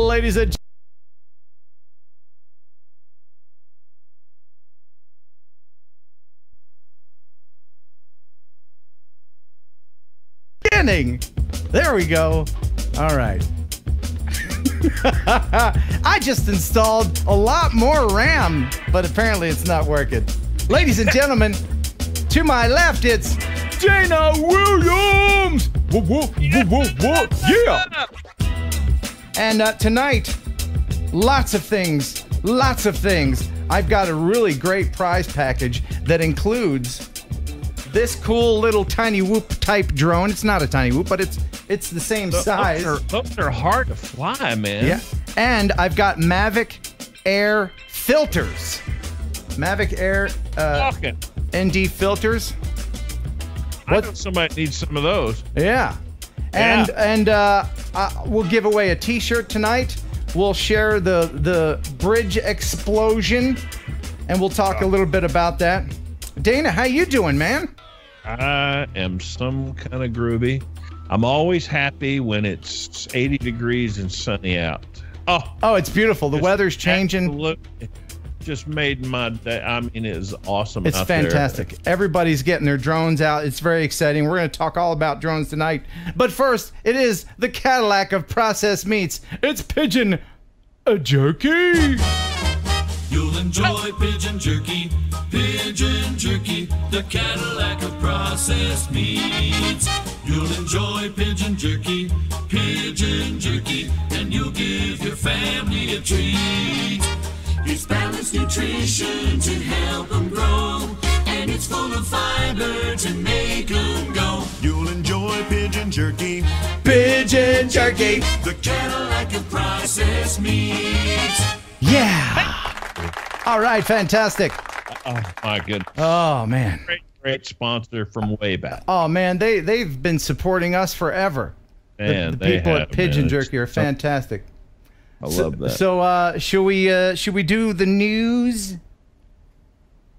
ladies and gentlemen. There we go. All right. I just installed a lot more RAM, but apparently it's not working. Ladies and gentlemen, to my left, it's Dana Williams. Whoa, whoa, whoa, whoa, whoa. Yeah. And tonight, lots of things. I've got a really great prize package that includes this cool little tiny whoop type drone. It's not a tiny whoop, but it's the same size. Those are hard to fly, man. Yeah. And I've got Mavic Air filters. Mavic Air ND filters. I know somebody needs some of those. Yeah. And we'll give away a t-shirt tonight. We'll share the bridge explosion, and we'll talk a little bit about that. Dana, how you doing, man? I am some kind of groovy. I'm always happy when it's 80 degrees and sunny out. Oh, it's beautiful. The weather's changing. Just made my day. I mean, it is awesome. It's fantastic. Everybody's getting their drones out. It's very exciting. We're going to talk all about drones tonight. But first, it is the Cadillac of processed meats. It's pigeon jerky. You'll enjoy pigeon jerky, the Cadillac of processed meats. You'll enjoy pigeon jerky, and you'll give your family a treat. It's balanced nutrition to help them grow, and it's full of fiber to make them go. You'll enjoy pigeon jerky, the Cadillac of processed meats. Yeah. All right, fantastic. Oh my goodness. Oh man. Great sponsor from way back. Oh man, they've been supporting us forever. Man, the people at Pigeon Jerky are fantastic. I love that. So should we do the news?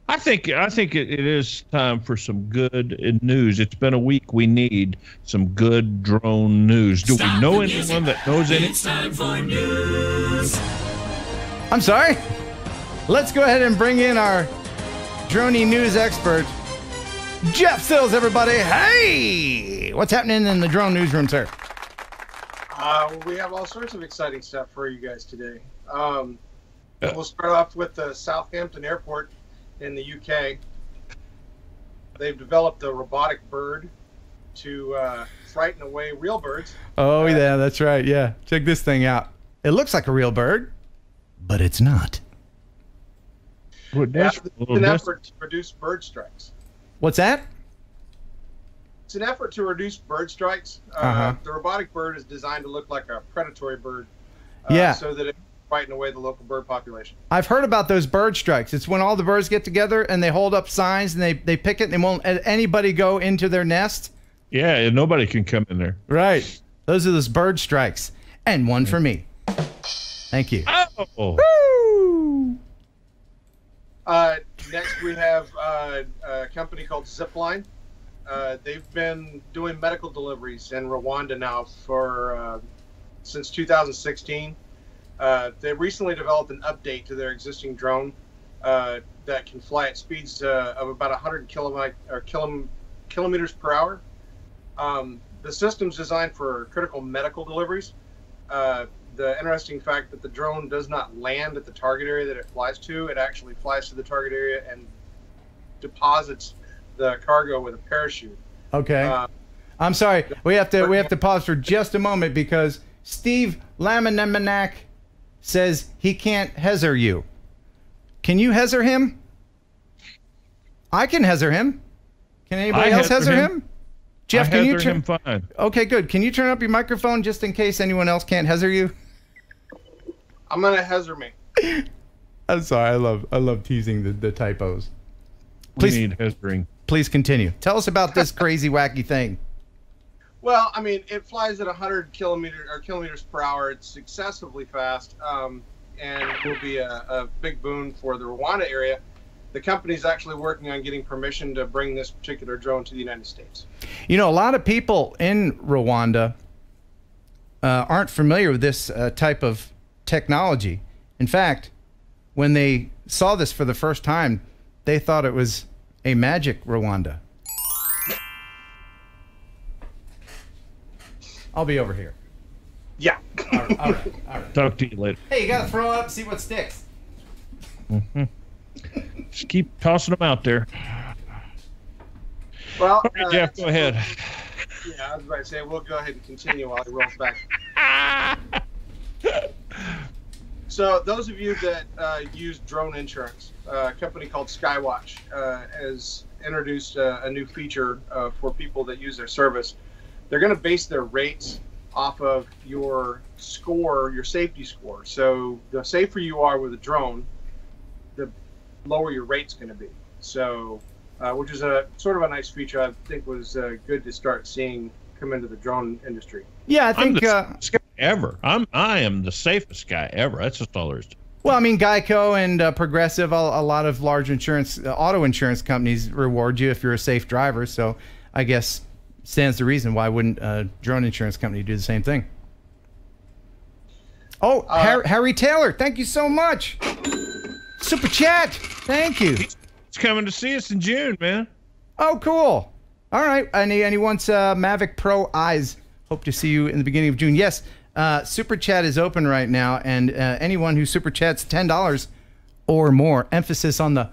I think it is time for some good news. It's been a week. We need some good drone news. Do we know anyone that knows any? It's time for news. I'm sorry. Let's go ahead and bring in our droney news expert, Jeff Sills, everybody. Hey! What's happening in the drone newsroom, sir? We have all sorts of exciting stuff for you guys today. We'll start off with the Southampton Airport in the UK. They've developed a robotic bird to frighten away real birds. Oh, yeah, that's right. Yeah. Check this thing out. It looks like a real bird, but it's not. It's an effort to reduce bird strikes. What's that? It's an effort to reduce bird strikes. The robotic bird is designed to look like a predatory bird, so that it can frighten away the local bird population. I've heard about those bird strikes. It's when all the birds get together and they hold up signs and they pick it and they won't let anybody go into their nest. Yeah, nobody can come in there. Right. Those are those bird strikes. And one for me. Thank you. Oh. Woo! Next, we have a company called Zipline. They've been doing medical deliveries in Rwanda now for since 2016. They recently developed an update to their existing drone that can fly at speeds of about 100 kilometers per hour. The system's designed for critical medical deliveries. The interesting fact that the drone does not land at the target area that it flies to. It actually flies to the target area and deposits the cargo with a parachute. Okay. I'm sorry. We have to pause for just a moment because Steve Laminamanak says he can't hezer you. Can you hezer him? I can hezer him. Can anybody else hezer him? Jeff, can you turn him fine? Okay, good. Can you turn up your microphone just in case anyone else can't hezer you? I'm gonna hezer me. I'm sorry. I love teasing the typos. Please, we need hezering. Please continue. Tell us about this crazy wacky thing. Well, I mean, it flies at 100 kilometers per hour. It's excessively fast, and will be a big boon for the Rwanda area. The company's actually working on getting permission to bring this particular drone to the United States. You know, a lot of people in Rwanda aren't familiar with this type of technology. In fact, when they saw this for the first time, they thought it was a magic Rwanda. I'll be over here. Yeah. All right. Talk to you later. Hey, you gotta throw it up, see what sticks. Just keep tossing them out there. Well, All right, Jeff, go ahead. Yeah, I was about to say, we'll go ahead and continue while he rolls back. So those of you that use drone insurance, a company called Skywatch has introduced a new feature for people that use their service. They're going to base their rates off of your score, your safety score. So the safer you are with a drone, the lower your rate's going to be. So, which is a sort of a nice feature I think was good to start seeing come into the drone industry. Yeah, I think. I'm the safest guy ever. I am the safest guy ever. That's just all there is to it. Well, I mean, Geico and Progressive, a lot of large insurance, auto insurance companies reward you if you're a safe driver. So, I guess stands to reason why wouldn't a drone insurance company do the same thing? Oh, Harry Taylor, thank you so much. Super chat, thank you. He's coming to see us in June, man. Oh, cool. All right, and he wants Mavic Pro eyes. Hope to see you in the beginning of June. Yes, Super Chat is open right now, and anyone who Super Chats $10 or more, emphasis on the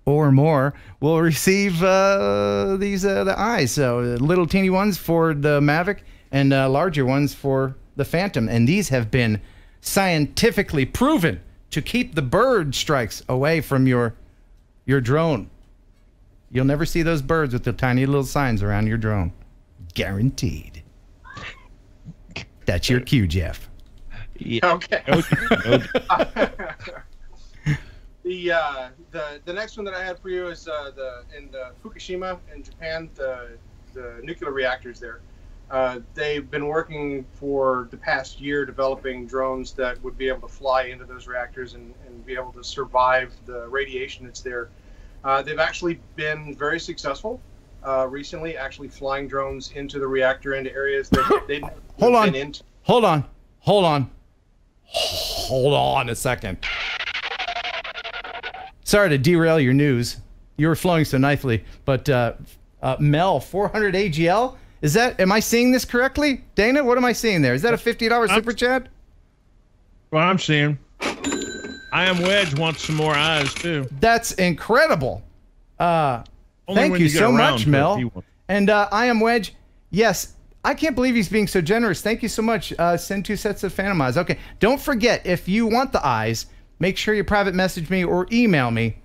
or more, will receive the eyes. So little teeny ones for the Mavic and larger ones for the Phantom. And these have been scientifically proven to keep the bird strikes away from your drone. You'll never see those birds with the tiny little signs around your drone. Guaranteed. That's your cue, Jeff. Yeah. Okay. The next one that I had for you is in Fukushima in Japan, the nuclear reactors there. They've been working for the past year developing drones that would be able to fly into those reactors and be able to survive the radiation that's there. They've actually been very successul recently, actually flying drones into the reactor, into areas that they've been into. Hold on a second. Sorry to derail your news. You were flowing so nicely, but Mel, 400 AGL? Is that, am I seeing this correctly? Dana, what am I seeing there? Is that a $50 super chat? Well, I'm seeing. I Am Wedge wants some more eyes, too. That's incredible. Thank you so much, Mel. And I Am Wedge, yes, I can't believe he's being so generous. Thank you so much. Send 2 sets of Phantom eyes. Okay, don't forget, if you want the eyes, make sure you private message me or email me,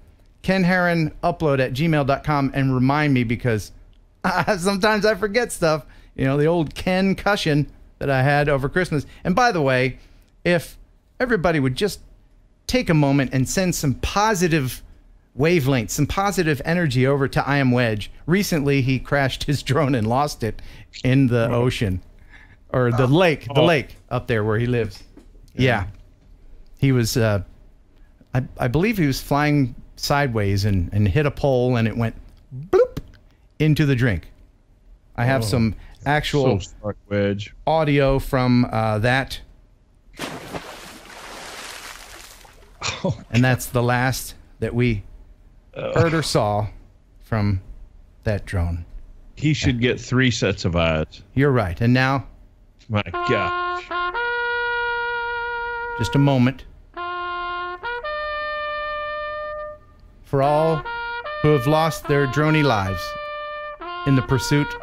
kenheronupload@gmail.com, and remind me, because sometimes I forget stuff. You know, the old Ken cushion that I had over Christmas. And by the way, if everybody would just take a moment and send some positive wavelengths, some positive energy over to I Am Wedge. Recently, he crashed his drone and lost it in the ocean, or the lake up there where he lives. Yeah. He was, I believe he was flying sideways and hit a pole, and it went bloop into the drink. I have some actual audio from that. And that's the last that we heard or saw from that drone. He should get 3 sets of eyes. You're right. And now, My God. just a moment for all who have lost their droney lives in the pursuit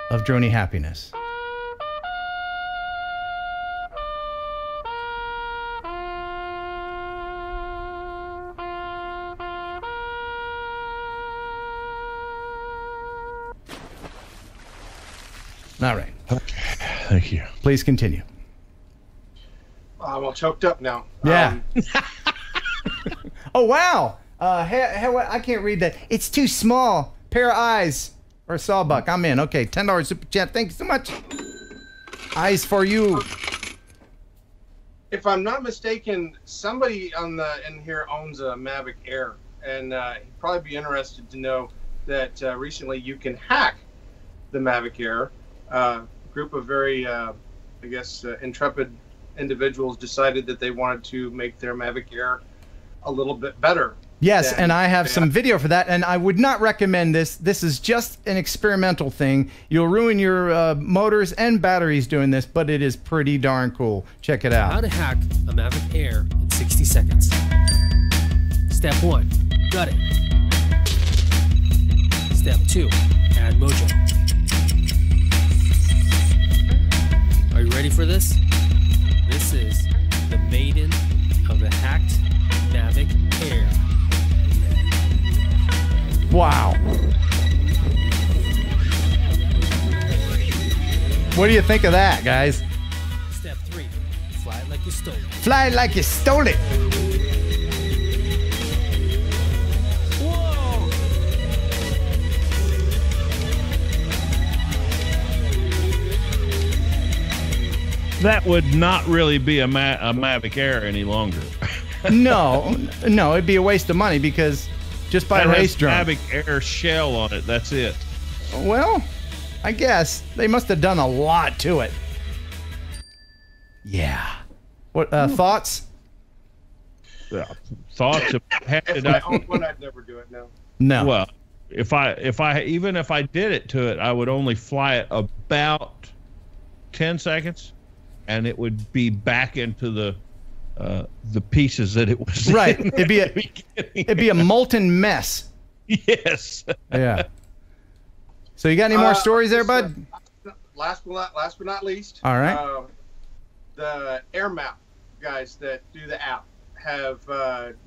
of droney happiness. All right. Okay. Thank you. Please continue. I'm all choked up now. Yeah. Oh, wow. I can't read that. It's too small. Pair of eyes or sawbuck. I'm in. Okay, $10 super chat. Thank you so much. Eyes for you. If I'm not mistaken, somebody in here owns a Mavic Air, and he'd probably be interested to know that recently you can hack the Mavic Air. A group of very, intrepid individuals decided that they wanted to make their Mavic Air a little bit better. Yes, and I have some video for that, and I would not recommend this. This is just an experimental thing. You'll ruin your motors and batteries doing this, but it is pretty darn cool. Check it out. How to hack a Mavic Air in 60 seconds. Step 1, gut it. Step 2, add mojo. Are you ready for this? This is the maiden of the hacked Mavic Air. Wow. What do you think of that, guys? Step 3, fly it like you stole it. Fly like you stole it. Whoa! That would not really be a Mavic Air any longer. No, it'd be a waste of money because just by a race drone. Mavic Air shell on it. That's it. Well, I guess they must have done a lot to it. Yeah. What thoughts? Thoughts of If I owned one, I'd never do it. No. No. Well, if I did it to it, I would only fly it about 10 seconds, and it would be back into the pieces that it was right. in. It'd be a molten mess. Yes. Yeah. So you got any more stories there, bud? Last but not least. All right. The Air Map guys that do the app have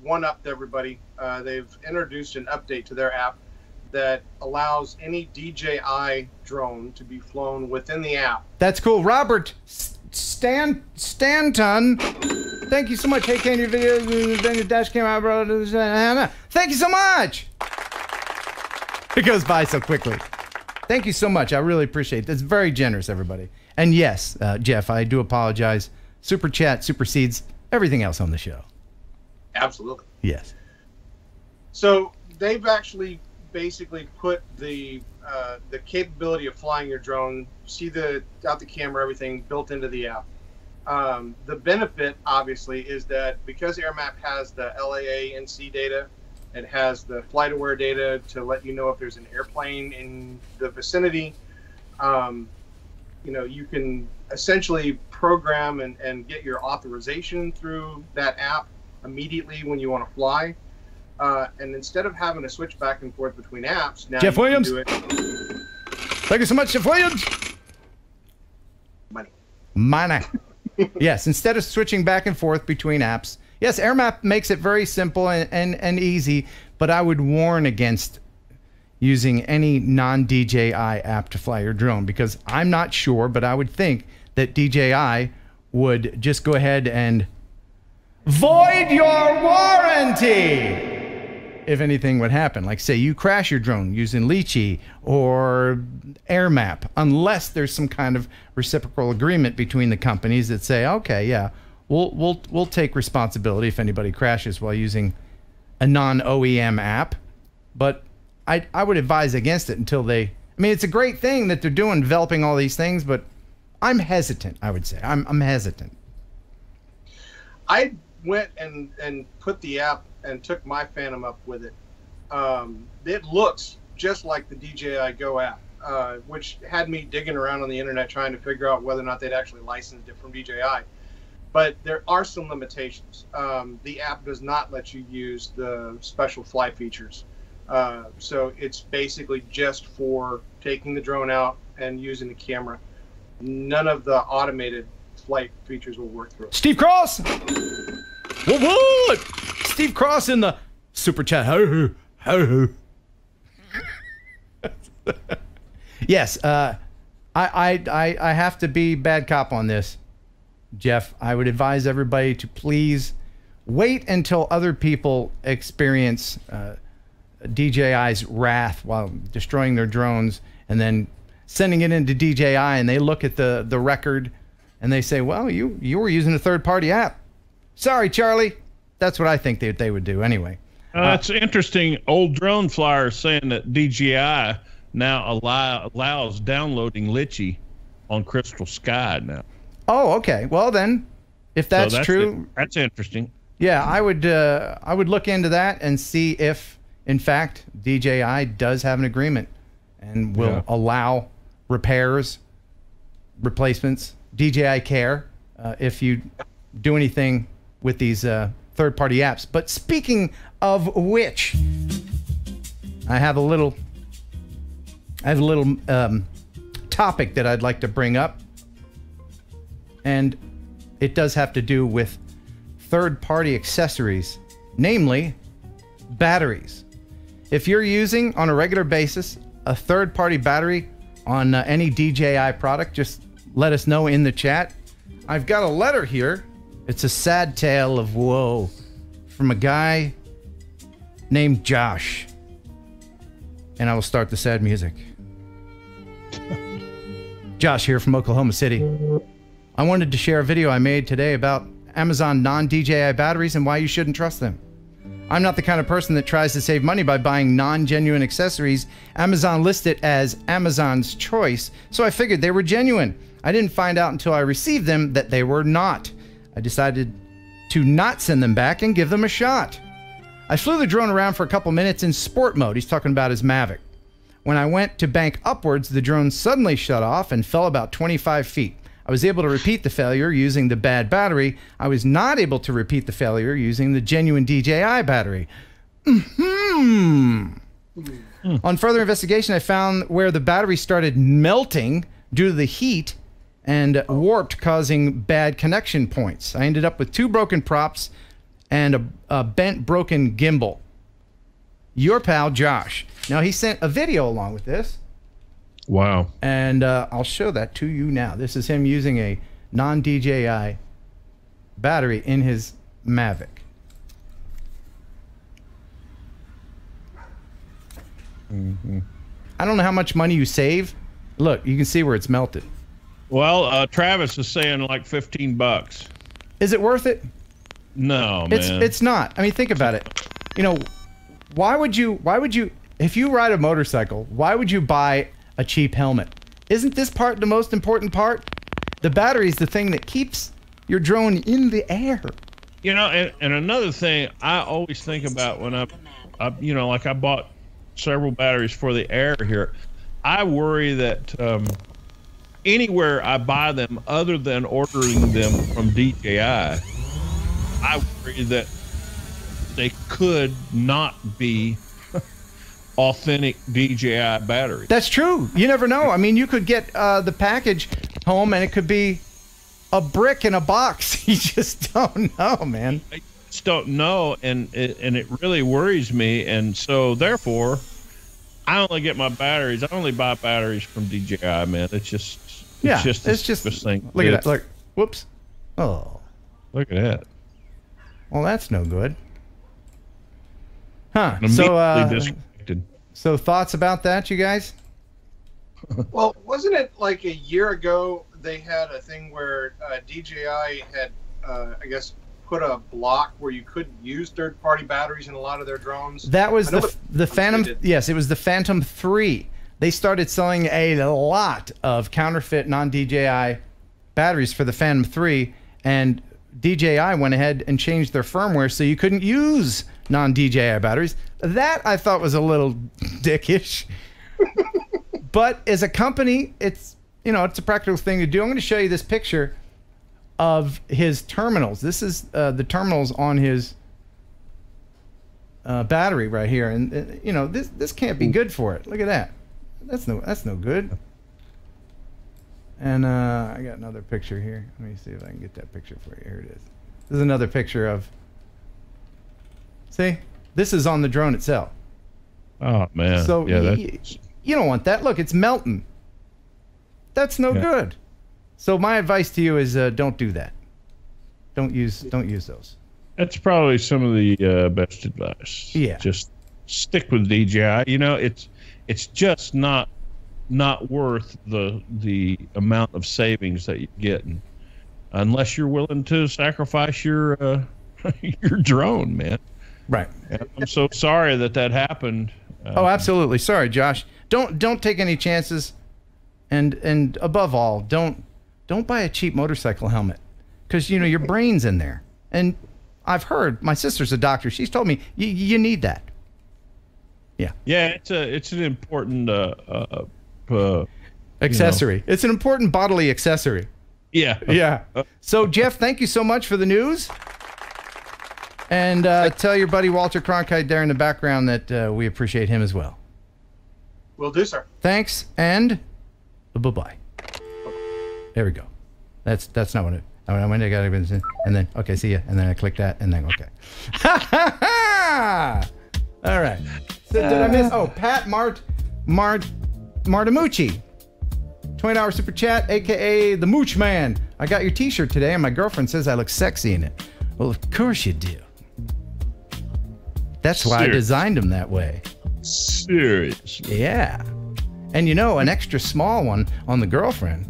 one-upped everybody. They've introduced an update to their app that allows any DJI drone to be flown within the app. That's cool. Robert Stanton. Thank you so much. Hey, can your video then your dash cam out, bro? Thank you so much. It goes by so quickly. Thank you so much. I really appreciate it. That's very generous, everybody. And yes, Jeff, I do apologize. Super Chat supersedes everything else on the show. Absolutely. Yes. So they've actually basically put the capability of flying your drone, see out the camera, everything built into the app. The benefit, obviously, is that because AirMap has the LAA NC data, it has the flight aware data to let you know if there's an airplane in the vicinity. You can essentially program and get your authorization through that app immediately when you want to fly. And instead of having to switch back and forth between apps, now Jeff you Williams. can do it. Thank you so much, Jeff Williams. Money. Yes, instead of switching back and forth between apps. Yes, AirMap makes it very simple and easy, but I would warn against using any non-DJI app to fly your drone because I'm not sure, but I would think that DJI would just go ahead and void your warranty if anything would happen. Like, say you crash your drone using Lychee or AirMap, unless there's some kind of reciprocal agreement between the companies that say, okay, yeah, we'll take responsibility if anybody crashes while using a non-OEM app. But I would advise against it until they. I mean, it's a great thing that they're doing, developing all these things, but I'm hesitant. I would say I'm hesitant. I went and put the app and took my Phantom up with it. It looks just like the DJI Go app, which had me digging around on the internet trying to figure out whether or not they'd actually licensed it from DJI. But there are some limitations. The app does not let you use the special fly features. So it's basically just for taking the drone out and using the camera. None of the automated flight features will work through it. Steve Cross! What? Steve Cross in the super chat. Ho ho. Yes, I have to be bad cop on this, Jeff. I would advise everybody to please wait until other people experience DJI's wrath while destroying their drones and then sending it into DJI, and they look at the record and they say, well, you were using a third-party app. Sorry, Charlie. That's what I think they would do anyway. That's interesting. Old drone flyer saying that DJI now allows downloading Lychee on Crystal Sky now. Oh, okay. Well, then If that's true, that's interesting. yeah, I would look into that and see if, in fact, DJI does have an agreement and will allow repairs, replacements, DJI Care, if you do anything with these third-party apps. But speaking of which, I have a little topic that I'd like to bring up, and it does have to do with third-party accessories, namely batteries. If you're using on a regular basis a third-party battery on any DJI product, just let us know in the chat. I've got a letter here. It's a sad tale of woe from a guy named Josh. And I will start the sad music. Josh here from Oklahoma City. I wanted to share a video I made today about Amazon non-DJI batteries and why you shouldn't trust them. I'm not the kind of person that tries to save money by buying non-genuine accessories. Amazon lists it as Amazon's choice, so I figured they were genuine. I didn't find out until I received them that they were not. I decided to not send them back and give them a shot. I flew the drone around for a couple minutes in sport mode. He's talking about his Mavic. When I went to bank upwards, the drone suddenly shut off and fell about 25 feet. I was able to repeat the failure using the bad battery. I was not able to repeat the failure using the genuine DJI battery. On further investigation, I found where the battery started melting due to the heat and warped, causing bad connection points. I ended up with 2 broken props and a bent, broken gimbal. Your pal, Josh. Now, he sent a video along with this. Wow. And I'll show that to you now. This is him using a non-DJI battery in his Mavic. I don't know how much money you save. Look, you can see where it's melted. Well, Travis is saying like $15. Is it worth it? No, man. It's not. I mean, think about it. You know, why would you, if you ride a motorcycle, why would you buy a cheap helmet? Isn't this part the most important part? The battery is the thing that keeps your drone in the air. You know, and another thing I always think about when I you know, like I bought several batteries for the air here. I worry that anywhere I buy them other than ordering them from DJI, I worry that they could not be authentic DJI batteries. That's true. You never know. I mean, you could get the package home and it could be a brick in a box. You just don't know, man. I just don't know, and it really worries me. And so, therefore, I only get my batteries. I only buy batteries from DJI, man. It's just this thing. Look at that. Look. Whoops. Oh. Look at that. Well, that's no good. Huh. So thoughts about that, you guys? Well, wasn't it like a year ago they had a thing where DJI had, I guess, put a block where you couldn't use third-party batteries in a lot of their drones? That was the Phantom. Yes, it was the Phantom 3. They started selling a lot of counterfeit non-DJI batteries for the Phantom 3, and DJI went ahead and changed their firmware so you couldn't use non-DJI batteries. That I thought was a little dickish. But as a company, it's a practical thing to do. I'm going to show you this picture of his terminals. This is the terminals on his battery right here, and this can't be good for it. Look at that. That's no good. And I got another picture here. Let me see if I can get that picture for you. Here it is. This is another picture of. See, this is on the drone itself. Oh man. So yeah, you don't want that. Look, it's melting. That's no good. So my advice to you is don't do that. Don't use those. That's probably some of the best advice. Yeah. Just stick with DJI. You know, it's just not worth the amount of savings that you get, unless you're willing to sacrifice your your drone, man. Right. And I'm so sorry that happened. Oh, absolutely. Sorry, Josh. Don't take any chances, and above all, don't buy a cheap motorcycle helmet. because your brain's in there. And I've heard, my sister's a doctor. She's told me you need that. Yeah. Yeah, it's an important accessory. It's an important bodily accessory. Yeah. Yeah. So Jeff, thank you so much for the news. And tell your buddy Walter Cronkite there in the background that we appreciate him as well. Will do, sir. Thanks, and bye-bye. There we go. That's not what it. I went. I got it, and then okay, see ya. And then I click that, and then okay. All right. So did I miss? Oh, Pat Martimucci, $20 super chat, aka the Mooch Man. I got your T-shirt today, and my girlfriend says I look sexy in it. Well, of course you do. That's why I designed them that way. Seriously. Yeah. And an extra small one on the girlfriend.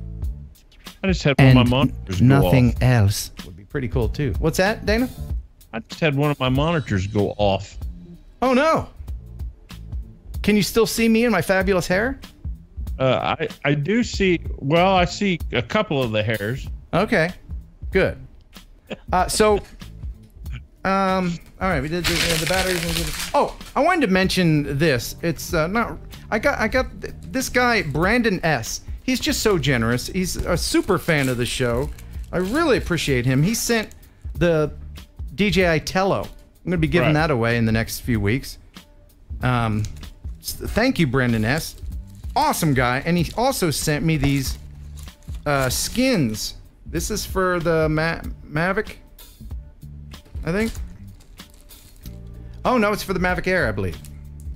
I just had one of my monitors go off. Nothing else would be pretty cool too. What's that, Dana? I just had one of my monitors go off. Oh no. Can you still see me and my fabulous hair? I do see. Well, I see a couple of the hairs. Okay. Good. All right, we did the batteries. Oh, I wanted to mention this. It's not. I got this guy Brandon S. He's just so generous. He's a super fan of the show. I really appreciate him. He sent the DJI Tello. I'm gonna be giving that away in the next few weeks. Thank you, Brandon S. Awesome guy, and he also sent me these skins. This is for the Mavic, I think. Oh no, it's for the Mavic Air, I believe.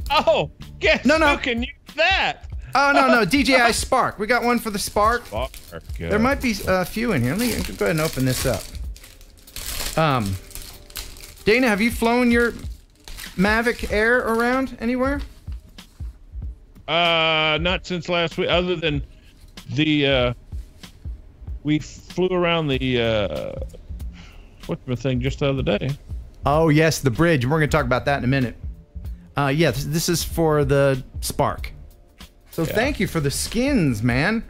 Oh, guess who can use that? Oh no, DJI Spark. We got one for the Spark. Spark, there might be a few in here. Let me go ahead and open this up. Dana, have you flown your Mavic Air around anywhere? Not since last week. Other than we flew around the what's the thing just the other day. Oh yes, the bridge. We're gonna talk about that in a minute. Yeah, this is for the Spark. So thank you for the skins, man.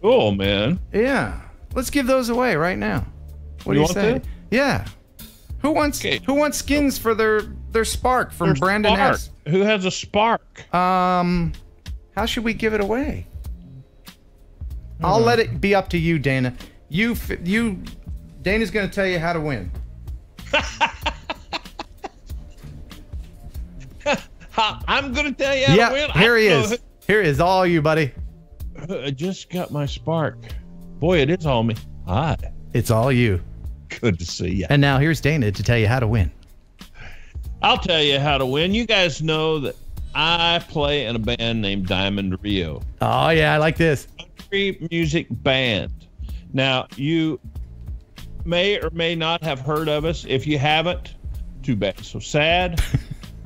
Cool, man. Yeah, let's give those away right now. What do you say? To? Yeah. Who wants skins for their Spark from Brandon S? Who has a Spark? How should we give it away? I'll let it be up to you, Dana. Dana's gonna tell you how to win. I'm gonna tell you how to win. Here he is. Here he is, all you, buddy. I just got my Spark. Boy, it is all me. Hi. It's all you. Good to see you. And now here's Dana to tell you how to win. I'll tell you how to win. You guys know that I play in a band named Diamond Rio. Oh yeah, I like this. Country music band. Now, you may or may not have heard of us. If you haven't, too bad. So sad.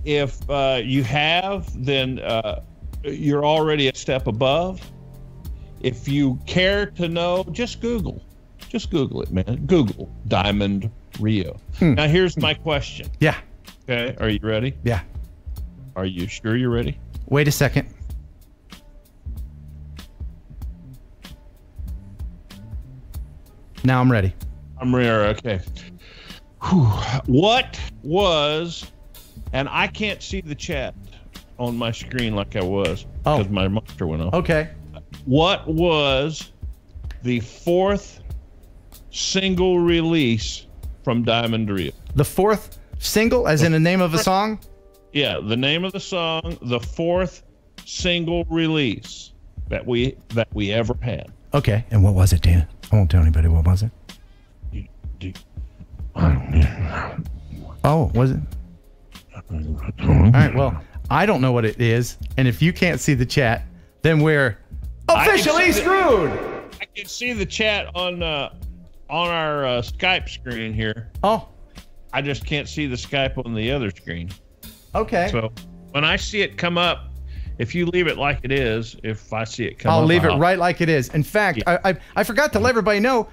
If you have, then you're already a step above. If you care to know, just Google. Just Google it, man. Google Diamond Rio. Now, here's my question. Yeah. Okay. Are you ready? Yeah. Are you sure you're ready? Wait a second. Now I'm ready. I'm ready. Okay. Whew. What was, and I can't see the chat on my screen like I was because my monitor went off. Okay. What was the fourth single release from Diamond Rio? The fourth single, as in the name of a song? Yeah, the name of the song, the fourth single release that we ever had. Okay, and what was it, Dana? I won't tell anybody. What was it? Oh, was it? All right, well, I don't know what it is, and if you can't see the chat, then we're officially screwed. I can see the chat on our Skype screen here. Oh. I just can't see the Skype on the other screen. Okay. So when I see it come up, if you leave it like it is, if I see it come up, I'll leave it right like it is. In fact, I forgot to let everybody know,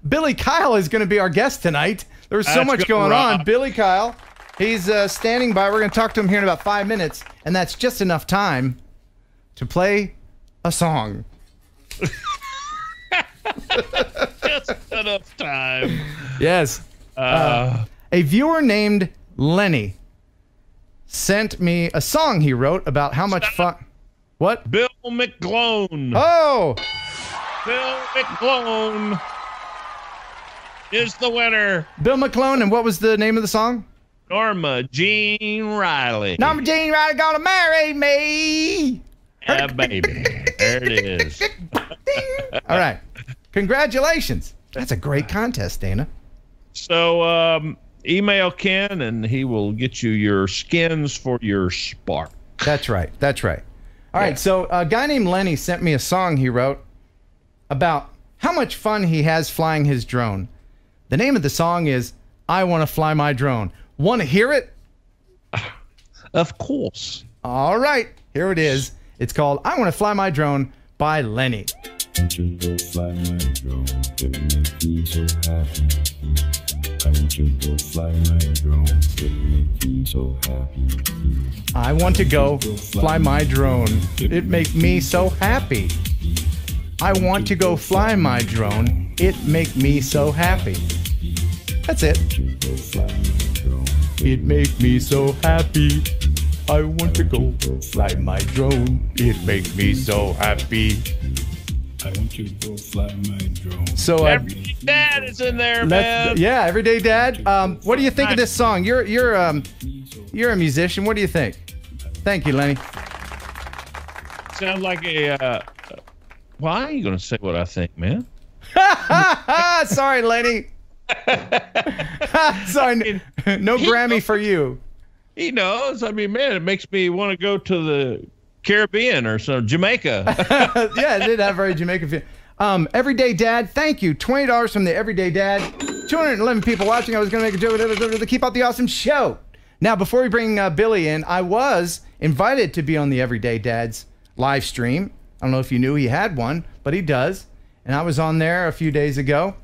Billy Kyle is going to be our guest tonight. There's so much going on. Billy Kyle, he's standing by. We're going to talk to him here in about 5 minutes, and that's just enough time to play a song. Just enough time. Yes. A viewer named Lenny sent me a song he wrote about how much fun. What? Bill McGlone. Oh! Bill McGlone is the winner. Bill McClone, and what was the name of the song? Norma Jean Riley. Norma Jean Riley gonna marry me. Yeah, baby. There it is. All right. Congratulations. That's a great contest, Dana. So email Ken, and he will get you your skins for your Spark. That's right. That's right. All right. So a guy named Lenny sent me a song he wrote about how much fun he has flying his drone. The name of the song is I Want to Fly My Drone. Want to hear it? Of course. All right. Here it is. It's called I Want to Fly My Drone by Lenny. Want you to go fly my drone, it make me so happy. I want you to go fly my drone, it make me so happy. I want to go fly my drone. It make me so happy. I want to go fly my drone. It make me so happy. That's it. It make me so happy. I want to go fly my drone. It make me so happy. I want you to go fly my drone. So Every Dad is in there, man. yeah, Everyday Dad. What do you think of this song? You're a musician. What do you think? Thank you, Lenny. Sounds like a. Why are you going to say what I think, man? Sorry, Lenny. Sorry, no Grammy for you. He knows. I mean, man, it makes me want to go to the Caribbean or some Jamaica. Yeah, it did have very Jamaican feel. Everyday Dad, thank you. $20 from the Everyday Dad. 211 people watching. I was going to make a joke to keep up the awesome show. Now, before we bring Billy in, I was invited to be on the Everyday Dad's live stream. I don't know if you knew he had one, but he does. And I was on there a few days ago.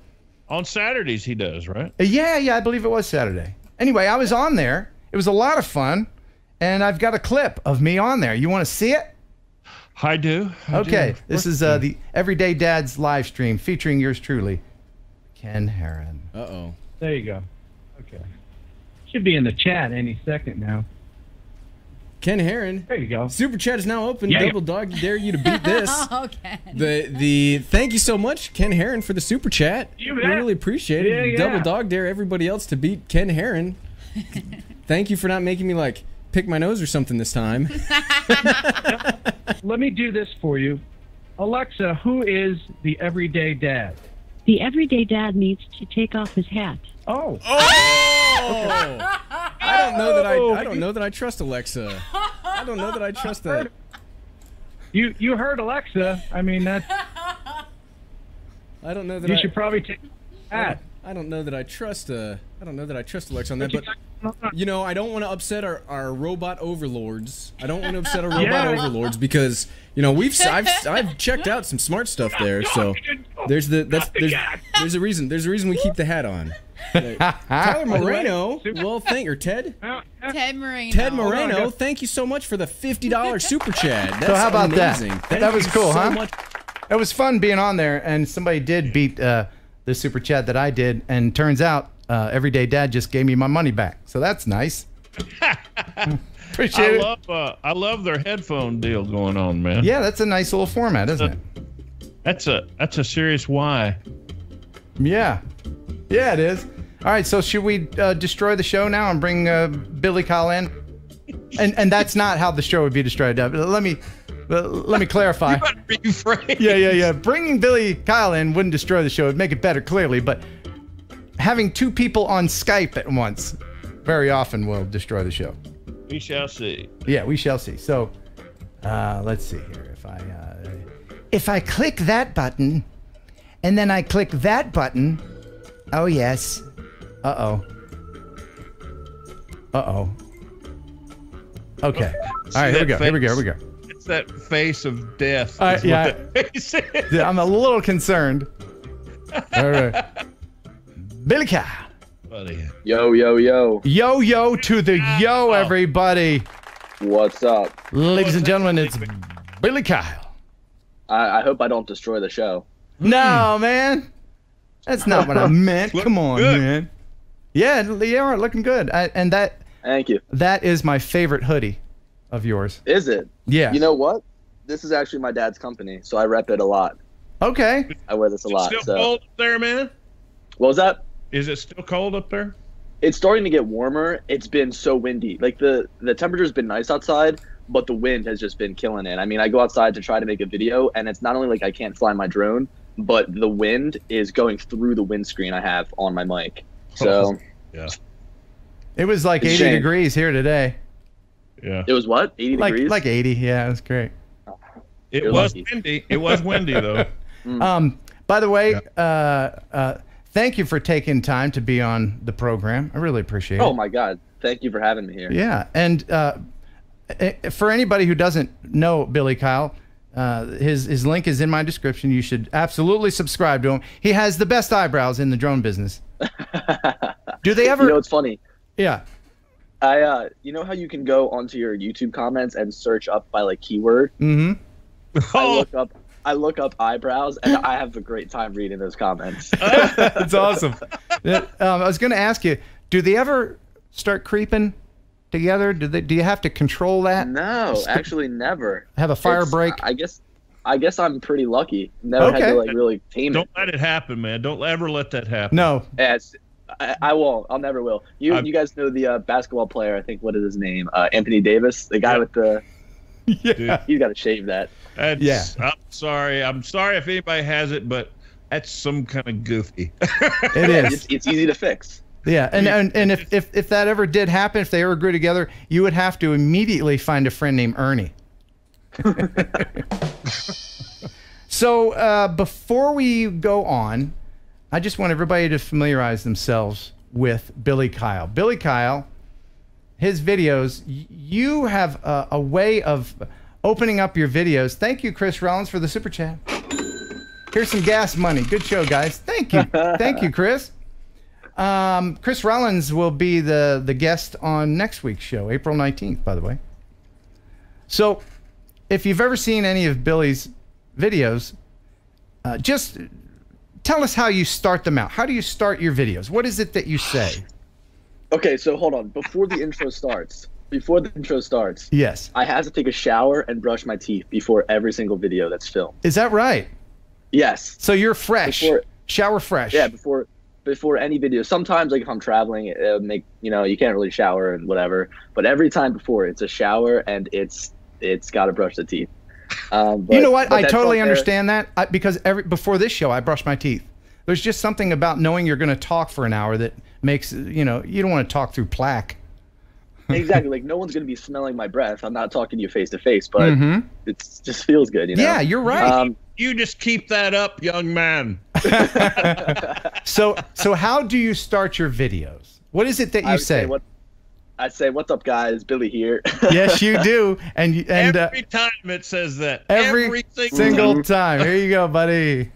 On Saturdays he does, right? Yeah, I believe it was Saturday. Anyway, I was on there. It was a lot of fun. And I've got a clip of me on there. You want to see it? I do. Okay, this is the Everyday Dad's live stream featuring yours truly, Ken Heron. Uh-oh. There you go. Okay. Should be in the chat any second now. Ken Heron. There you go. Super chat is now open. Yeah. Double Dog, dare you to beat this. Okay. The thank you so much, Ken Heron, for the super chat. You We bet. really appreciate it. Yeah. Double Dog, dare everybody else to beat Ken Heron. Thank you for not making me like pick my nose or something this time. Let me do this for you. Alexa, who is the Everyday Dad? The Everyday Dad needs to take off his hat. Oh. Oh! I don't know that I trust Alexa. I don't know that I trust that. You heard Alexa. I mean, that I don't know that you should probably take that. I don't know that I trust Alexa on that, but you know, I don't want to upset our robot overlords. I don't want to upset our robot overlords because, you know, I've checked out some smart stuff there. So there's a reason we keep the hat on. Tyler Moreno, well, Ted Moreno, thank you so much for the $50 super chat. That's So how about amazing. that? That was cool, so huh? much. It was fun being on there, and somebody did beat the super chat that I did, and turns out Everyday Dad just gave me my money back, so that's nice. Appreciate it. I love their headphone deal going on, man. Yeah, that's a nice little format, isn't it? That's a serious why. Yeah, it is. All right, so should we destroy the show now and bring Billy Kyle in? And that's not how the show would be destroyed. Let me clarify. You better rephrase. Yeah. Bringing Billy Kyle in wouldn't destroy the show. It'd make it better, clearly. But having two people on Skype at once very often will destroy the show. We shall see. Yeah, we shall see. So, let's see here. If I click that button, and then I click that button. Oh, yes. Uh-oh. Okay. All right, here we go. It's that face of death. Yeah. That face is. Yeah, I'm a little concerned. All right. Billy Kyle. Buddy. Yo. Yo to the yo, everybody. What's up? Ladies and gentlemen, it's Billy Kyle. I hope I don't destroy the show. No, man. That's not what I meant. Come on, good. man. Yeah, they are looking good. And that. Thank you. That is my favorite hoodie of yours. Is it? Yeah. You know what? This is actually my dad's company, so I rep it a lot. Okay. I wear this a lot. Still So. cold up there, man? What was that? Is it still cold up there? It's starting to get warmer. It's been so windy. Like the temperature's been nice outside, but the wind has just been killing it. I mean, I go outside to try to make a video, and it's not only like I can't fly my drone, but the wind is going through the windscreen I have on my mic. So yeah. It was like 80 degrees here today. Yeah. It was what? 80 degrees? Like 80. Yeah, it was great. It was windy. It was windy though. By the way, thank you for taking time to be on the program. I really appreciate it. Oh my God. Thank you for having me here. Yeah. And for anybody who doesn't know Billy Kyle, his link is in my description. You should absolutely subscribe to him. He has the best eyebrows in the drone business. Do they ever? You know, it's funny. Yeah. You know how you can go onto your YouTube comments and search up by like keyword? Mm-hmm. I look up eyebrows, and I have a great time reading those comments. That's awesome. I was going to ask you, do they ever start creeping together? Do you have to control that? No, actually never. Have a fire break? I guess I'm pretty lucky. Never had to like really tame it. Don't let it happen, man. Don't ever let that happen. No. Yes, I won't. I'll never will. You guys know the basketball player? I think what is his name? Anthony Davis, the guy with the. Yeah. He's got to shave that. I'm sorry. I'm sorry if anybody has it, but that's some kind of goofy. It is. It's easy to fix. Yeah, and if that ever did happen, if they ever grew together, you would have to immediately find a friend named Ernie. So before we go on, I just want everybody to familiarize themselves with Billy Kyle. Billy Kyle, his videos, you have a way of opening up your videos. Thank you, Chris Rollins, for the super chat. Here's some gas money. Good show, guys. Thank you. Thank you, Chris. Chris Rollins will be the guest on next week's show, April 19th, by the way. So if you've ever seen any of Billy's videos, just tell us how you start them out. How do you start your videos? What is it that you say? Okay, so hold on. Before the intro starts, yes, I have to take a shower and brush my teeth before every single video that's filmed. Is that right? Yes. So you're fresh. Shower fresh. Yeah, before any video. Sometimes, like if I'm traveling, it'll make you can't really shower and whatever. But every time before, it's a shower and it's got to brush the teeth. You know what? I totally understand that because before this show, I brush my teeth. There's just something about knowing you're going to talk for an hour that makes you don't want to talk through plaque. Exactly. Like no one's going to be smelling my breath. I'm not talking to you face to face, but it just feels good. Yeah, you're right. You just keep that up, young man. So how do you start your videos? What is it that you say? I'd say, "What's up, guys? Billy here." Yes, you do, and every time it says that. Every single time. Here you go, buddy.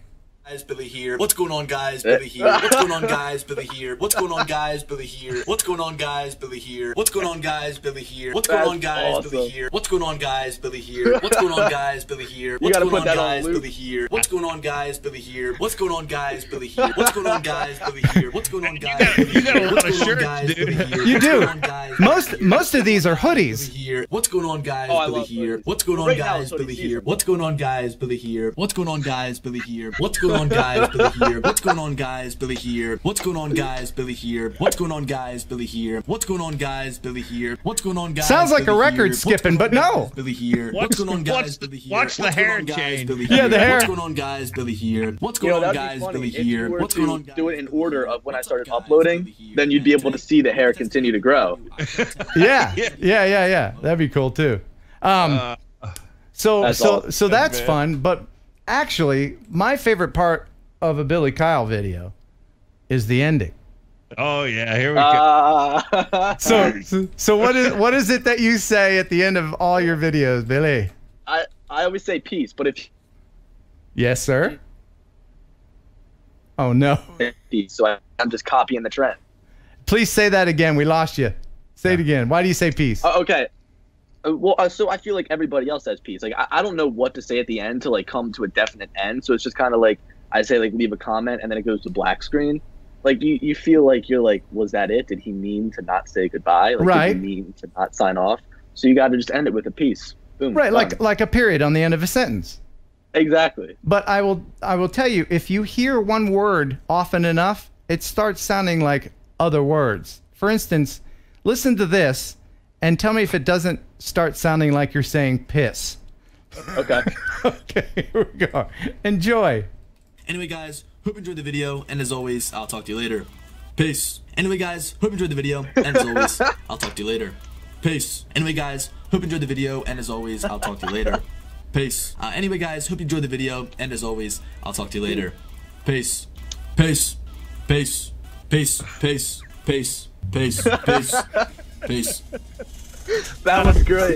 Guys, Billy here. What's going on, guys? Billy here. What's going on, guys? Billy here. What's going on, guys? Billy here. What's going on, guys? Billy here. What's going on, guys? Billy here. What's going on, guys? Billy here. What's going on, guys? Billy here. What's going on, guys? Billy here. What's going on, guys? Billy here. What's going on, guys? Billy here. What's going on, guys? Billy here. What's going on, guys? Billy here. What's going on, guys? You got a lot of shirts, dude. You do. Most of these are hoodies. What's going on, guys? Billy here. What's going on, guys? Billy here. What's going on, guys? Billy here. What's going on, guys? Billy here. What's going on, guys? Billy here. What's going on, guys? Billy here. What's going on, guys? Billy here. What's going on, guys? Billy here. What's going on, guys? Billy here. What's going on, guys? Sounds like a record skipping, but no. Billy here. What's going on, guys? Billy here. Watch the hair change. Yeah, the hair. What's going on, guys? Billy here. What's going on, guys? Billy here. What's going on? Do it in order of when I started uploading, then you'd be able to see the hair continue to grow. Yeah. That'd be cool too. So that's fun, but actually, my favorite part of a Billy Kyle video is the ending. Oh yeah, here we go. So what is it that you say at the end of all your videos, Billy? I always say peace, but if yes, sir. Oh no. Peace, so I'm just copying the trend. Please say that again. We lost you. Say it again. Why do you say peace? Okay. Well, so I feel like everybody else says peace. Like I don't know what to say at the end to like come to a definite end. So it's just kind of like I say like leave a comment, and then it goes to black screen. Like you feel like you're like, was that it? Did he mean to not say goodbye? Like, right. Did he mean to not sign off? So you got to just end it with a peace. Boom. Right, done. like a period on the end of a sentence. Exactly. But I will tell you, if you hear one word often enough, it starts sounding like other words. For instance, listen to this and tell me if it doesn't start sounding like you're saying piss. Okay. Okay, here we go. Enjoy. Anyway, guys, hope you enjoyed the video, and as always, I'll talk to you later. Peace. Anyway, guys, hope you enjoyed the video, and as always, I'll talk to you later. Peace. Anyway, guys, hope you enjoyed the video, and as always, I'll talk to you later. Peace. Anyway, guys, hope you enjoyed the video, and as always, I'll talk to you later. Peace. Peace. Peace. Peace. Peace. Peace. Peace. Peace. Peace. That was great.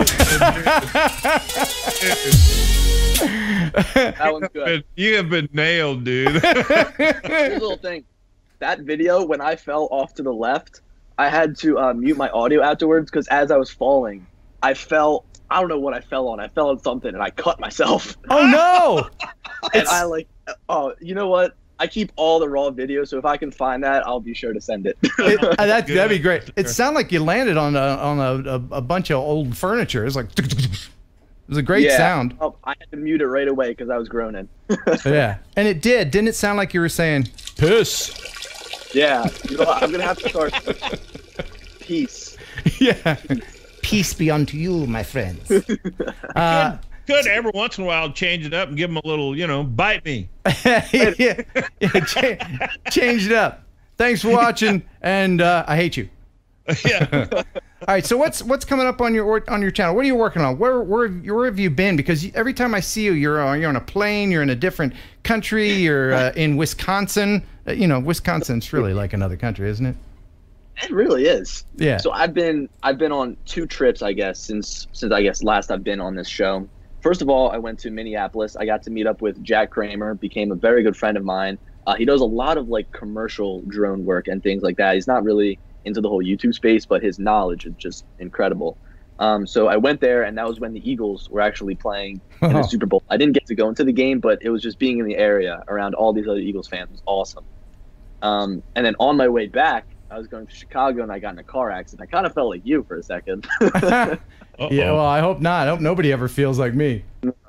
That was good. You have been nailed, dude. Here's a little thing. That video, when I fell off to the left, I had to mute my audio afterwards because as I was falling, I fell. I don't know what I fell on. I fell on something and I cut myself. Oh no! And I like. Oh, you know what? I keep all the raw videos, so if I can find that, I'll be sure to send it. That'd be great. It sounded like you landed on a bunch of old furniture. It's like it was a great sound. Oh, I had to mute it right away because I was groaning. Yeah, and it did. Didn't it sound like you were saying piss? Yeah, you know what? I'm gonna have to start. Peace. Yeah. Peace be unto you, my friends. Good. Every once in a while, change it up and give them a little, bite me. Yeah, change it up. Thanks for watching, and I hate you. Yeah. All right. So what's coming up on your channel? What are you working on? Where have you been? Because every time I see you, you're on a plane. You're in a different country. You're in Wisconsin. Wisconsin's really like another country, isn't it? It really is. Yeah. So I've been on 2 trips, I guess, since I guess last I've been on this show. First of all, I went to Minneapolis. I got to meet up with Jack Kramer, became a very good friend of mine. He does a lot of like commercial drone work and things like that. He's not really into the whole YouTube space, but his knowledge is just incredible. So I went there, and that was when the Eagles were actually playing in the Super Bowl. I didn't get to go into the game, but it was just being in the area around all these other Eagles fans was awesome. And then on my way back, I was going to Chicago, and I got in a car accident. I kind of felt like you for a second. Yeah, well, I hope not. I hope nobody ever feels like me.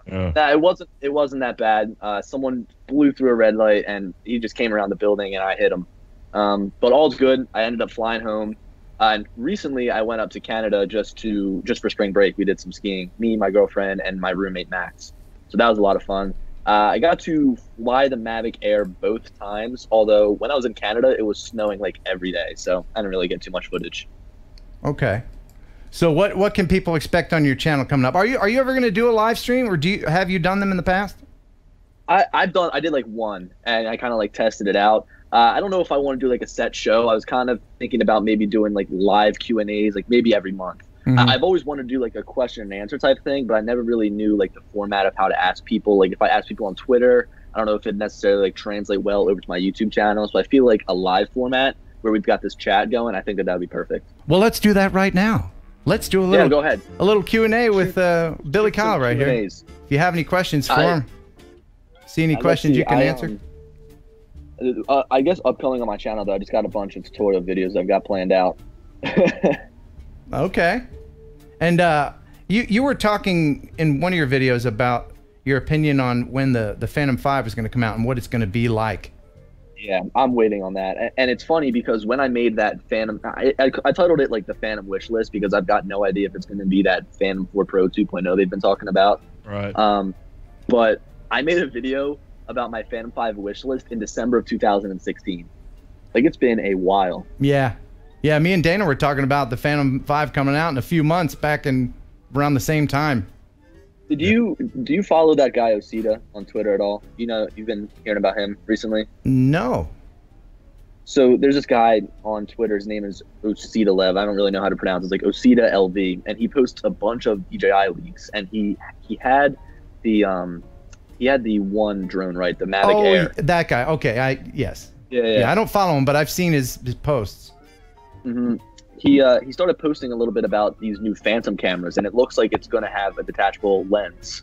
Nah, it wasn't that bad. Someone blew through a red light, and he just came around the building, and I hit him. But all's good. I ended up flying home. And recently, I went up to Canada just for spring break. We did some skiing. Me, my girlfriend, and my roommate Max. So that was a lot of fun. I got to fly the Mavic Air both times. Although when I was in Canada, it was snowing like every day, so I didn't really get too much footage. Okay. So what can people expect on your channel coming up? Are you ever going to do a live stream, or have you done them in the past? I did like one, and I kind of like tested it out. I don't know if I want to do like a set show. I was kind of thinking about maybe doing like live Q&As, like maybe every month. Mm-hmm. I've always wanted to do like a question and answer type thing, but I never really knew like the format of how to ask people. Like if I ask people on Twitter, I don't know if it necessarily like translate well over to my YouTube channel. So I feel like a live format where we've got this chat going, I think that would be perfect. Well, let's do that right now. Let's do a little. Yeah, go ahead. A little Q&A with Billy Kyle right here. If you have any questions for him, see any questions you can answer. I guess upcoming on my channel, though, I just got a bunch of tutorial videos I've got planned out. Okay. And you were talking in one of your videos about your opinion on when the Phantom 5 is going to come out and what it's going to be like. Yeah, I'm waiting on that. And it's funny because when I made that Phantom, I titled it like the Phantom wish list because I've got no idea if it's going to be that Phantom 4 Pro 2.0 they've been talking about. Right. But I made a video about my Phantom 5 wish list in December of 2016. Like, it's been a while. Yeah. Yeah, me and Dana were talking about the Phantom 5 coming out in a few months back in around the same time. Do you follow that guy Osita on Twitter at all? You know, you've been hearing about him recently? No. So there's this guy on Twitter. His name is Osita Lev. I don't really know how to pronounce it. It's like Osita LV, and he posts a bunch of DJI leaks. And he had the one drone, right? The Mavic Air. That guy. Okay. Yes. Yeah. I don't follow him, but I've seen his posts. Mm-hmm. He started posting a little bit about these new Phantom cameras, and it looks like it's going to have a detachable lens.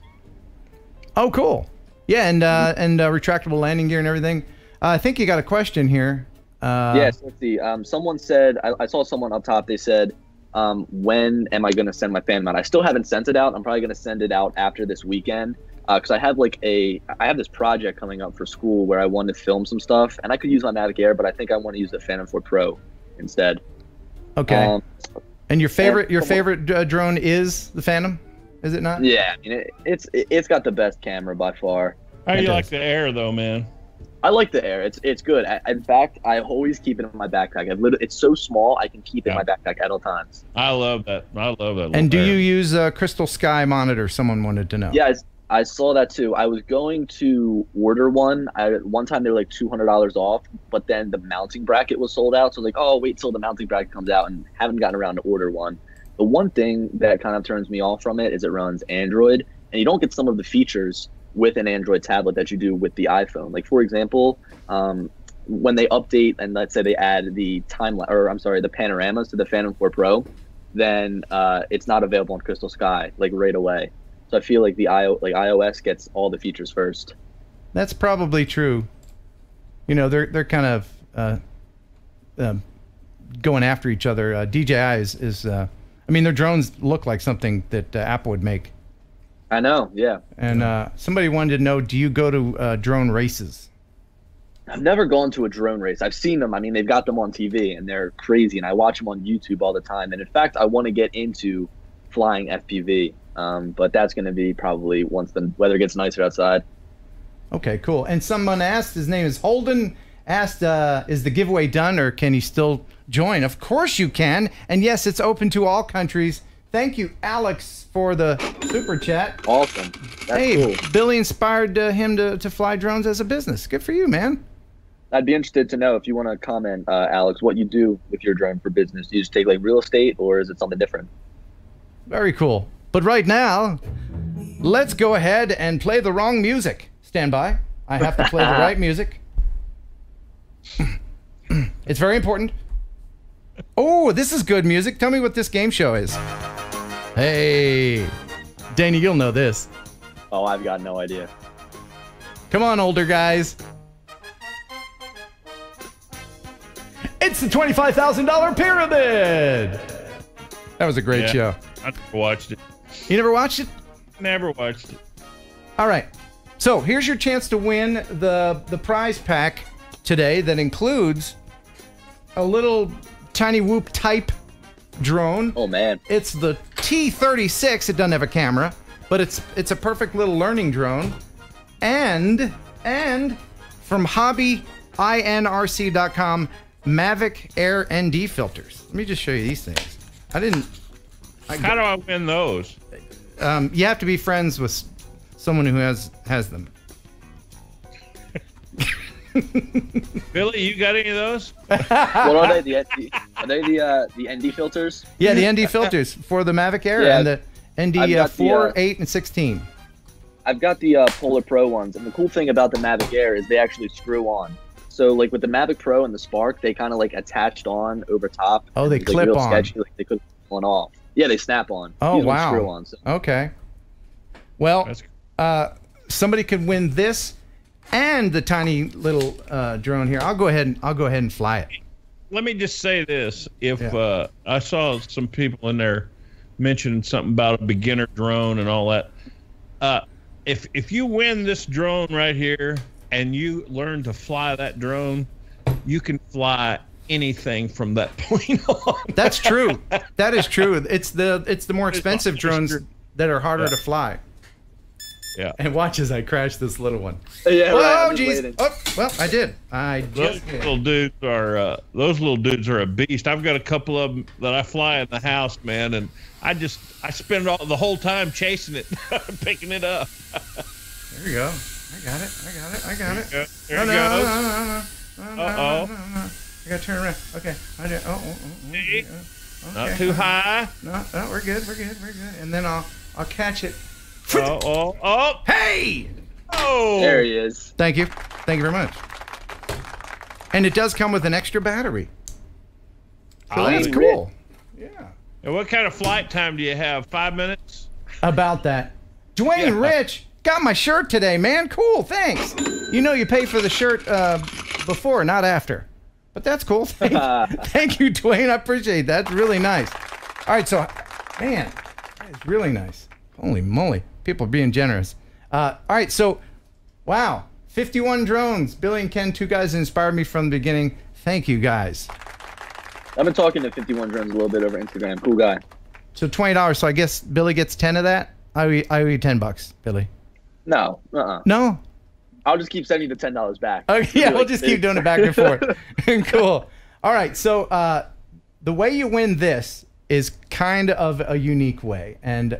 Oh, cool. Yeah, and retractable landing gear and everything. I think you got a question here. Yes, let's see. Someone said, I saw someone up top, they said, when am I going to send my fan mount? I still haven't sent it out. I'm probably going to send it out after this weekend. Because I have this project coming up for school where I want to film some stuff, and I could use my Mavic Air, but I think I want to use the Phantom 4 Pro instead. Okay. And your favorite drone is the Phantom, is it not? Yeah, I mean, it's got the best camera by far. How do you like the Air though, man? I like the Air. It's good. In fact, I always keep it in my backpack. It's so small, I can keep it in my backpack at all times. I love that. And do you use a Crystal Sky monitor? Someone wanted to know. Yeah, I saw that too. I was going to order one. One time they were like $200 off, but then the mounting bracket was sold out. So I was like, oh, wait till the mounting bracket comes out, and haven't gotten around to order one. The one thing that kind of turns me off from it is it runs Android, and you don't get some of the features with an Android tablet that you do with the iPhone. Like, for example, when they update and let's say they add the the panoramas to the Phantom 4 Pro, then it's not available on Crystal Sky like right away. So I feel like iOS gets all the features first. That's probably true. You know, they're kind of going after each other. DJI is I mean, their drones look like something that Apple would make. I know, yeah. And somebody wanted to know, do you go to drone races? I've never gone to a drone race. I've seen them. I mean, they've got them on TV, and they're crazy, and I watch them on YouTube all the time. And in fact, I want to get into flying FPV. But that's going to be probably once the weather gets nicer outside. Okay, cool. And someone asked, his name is Holden, asked, is the giveaway done or can he still join? Of course you can. And yes, it's open to all countries. Thank you, Alex, for the super chat. Awesome. That's cool. Billy inspired him to fly drones as a business. Good for you, man. I'd be interested to know if you want to comment, Alex, what you do with your drone for business. Do you just take like real estate or is it something different? Very cool. But right now, let's go ahead and play the wrong music. Stand by. I have to play the right music. It's very important. Oh, this is good music. Tell me what this game show is. Hey. Danny, you'll know this. Oh, I've got no idea. Come on, older guys. It's the $25,000 Pyramid. That was a great show. I never watched it. You never watched it? Never watched it. All right. So here's your chance to win the prize pack today that includes a little tiny whoop type drone. Oh man. It's the T36. It doesn't have a camera, but it's a perfect little learning drone. And from hobbyinrc.com, Mavic Air ND filters. Let me just show you these things. How do I win those? You have to be friends with someone who has them. Billy, you got any of those? What are they? Are they the ND filters? Yeah, the ND filters for the Mavic Air and the ND 4, 8, and 16. I've got the Polar Pro ones, and the cool thing about the Mavic Air is they actually screw on. So like with the Mavic Pro and the Spark, they kind of like attached on over top. Oh, they clip on. Sketchy, like they couldn't pull it off. Yeah, they snap on. Oh, wow. Screw on, so. Okay. Well, somebody could win this and the tiny little drone here. I'll go ahead and fly it. Let me just say this: if I saw some people in there mentioning something about a beginner drone and all that, if you win this drone right here and you learn to fly that drone, you can fly anything from that point on. That's true. That is true. It's the more expensive drones that are harder to fly. Yeah. And watch as I crash this little one. Yeah. Oh, jeez. Oh, well, I did. Those little dudes are a beast. I've got a couple of them that I fly in the house, man, and I spend the whole time chasing it, picking it up. There you go. I got it. There you go. Uh-oh. I gotta turn around. Okay. I did. Okay. Not too high. No, we're good. And then I'll catch it. Oh! Hey! Oh! There he is. Thank you very much. And it does come with an extra battery. So that's cool. Yeah. And what kind of flight time do you have? 5 minutes? About that. Dwayne Rich, got my shirt today, man. Cool, thanks. You know you pay for the shirt before, not after. But that's cool. Thank you, Dwayne. I appreciate that. That's really nice. All right, so, man, that is really nice. Holy moly. People are being generous. All right, so, wow. 51 drones. Billy and Ken, two guys that inspired me from the beginning. Thank you, guys. I've been talking to 51 drones a little bit over Instagram. Cool guy. So $20. So I guess Billy gets 10 of that? I owe you $10, Billy. No. No? I'll just keep sending you the $10 back. Okay, yeah, we'll just keep doing it back and forth. Cool. All right, so the way you win this is kind of a unique way. And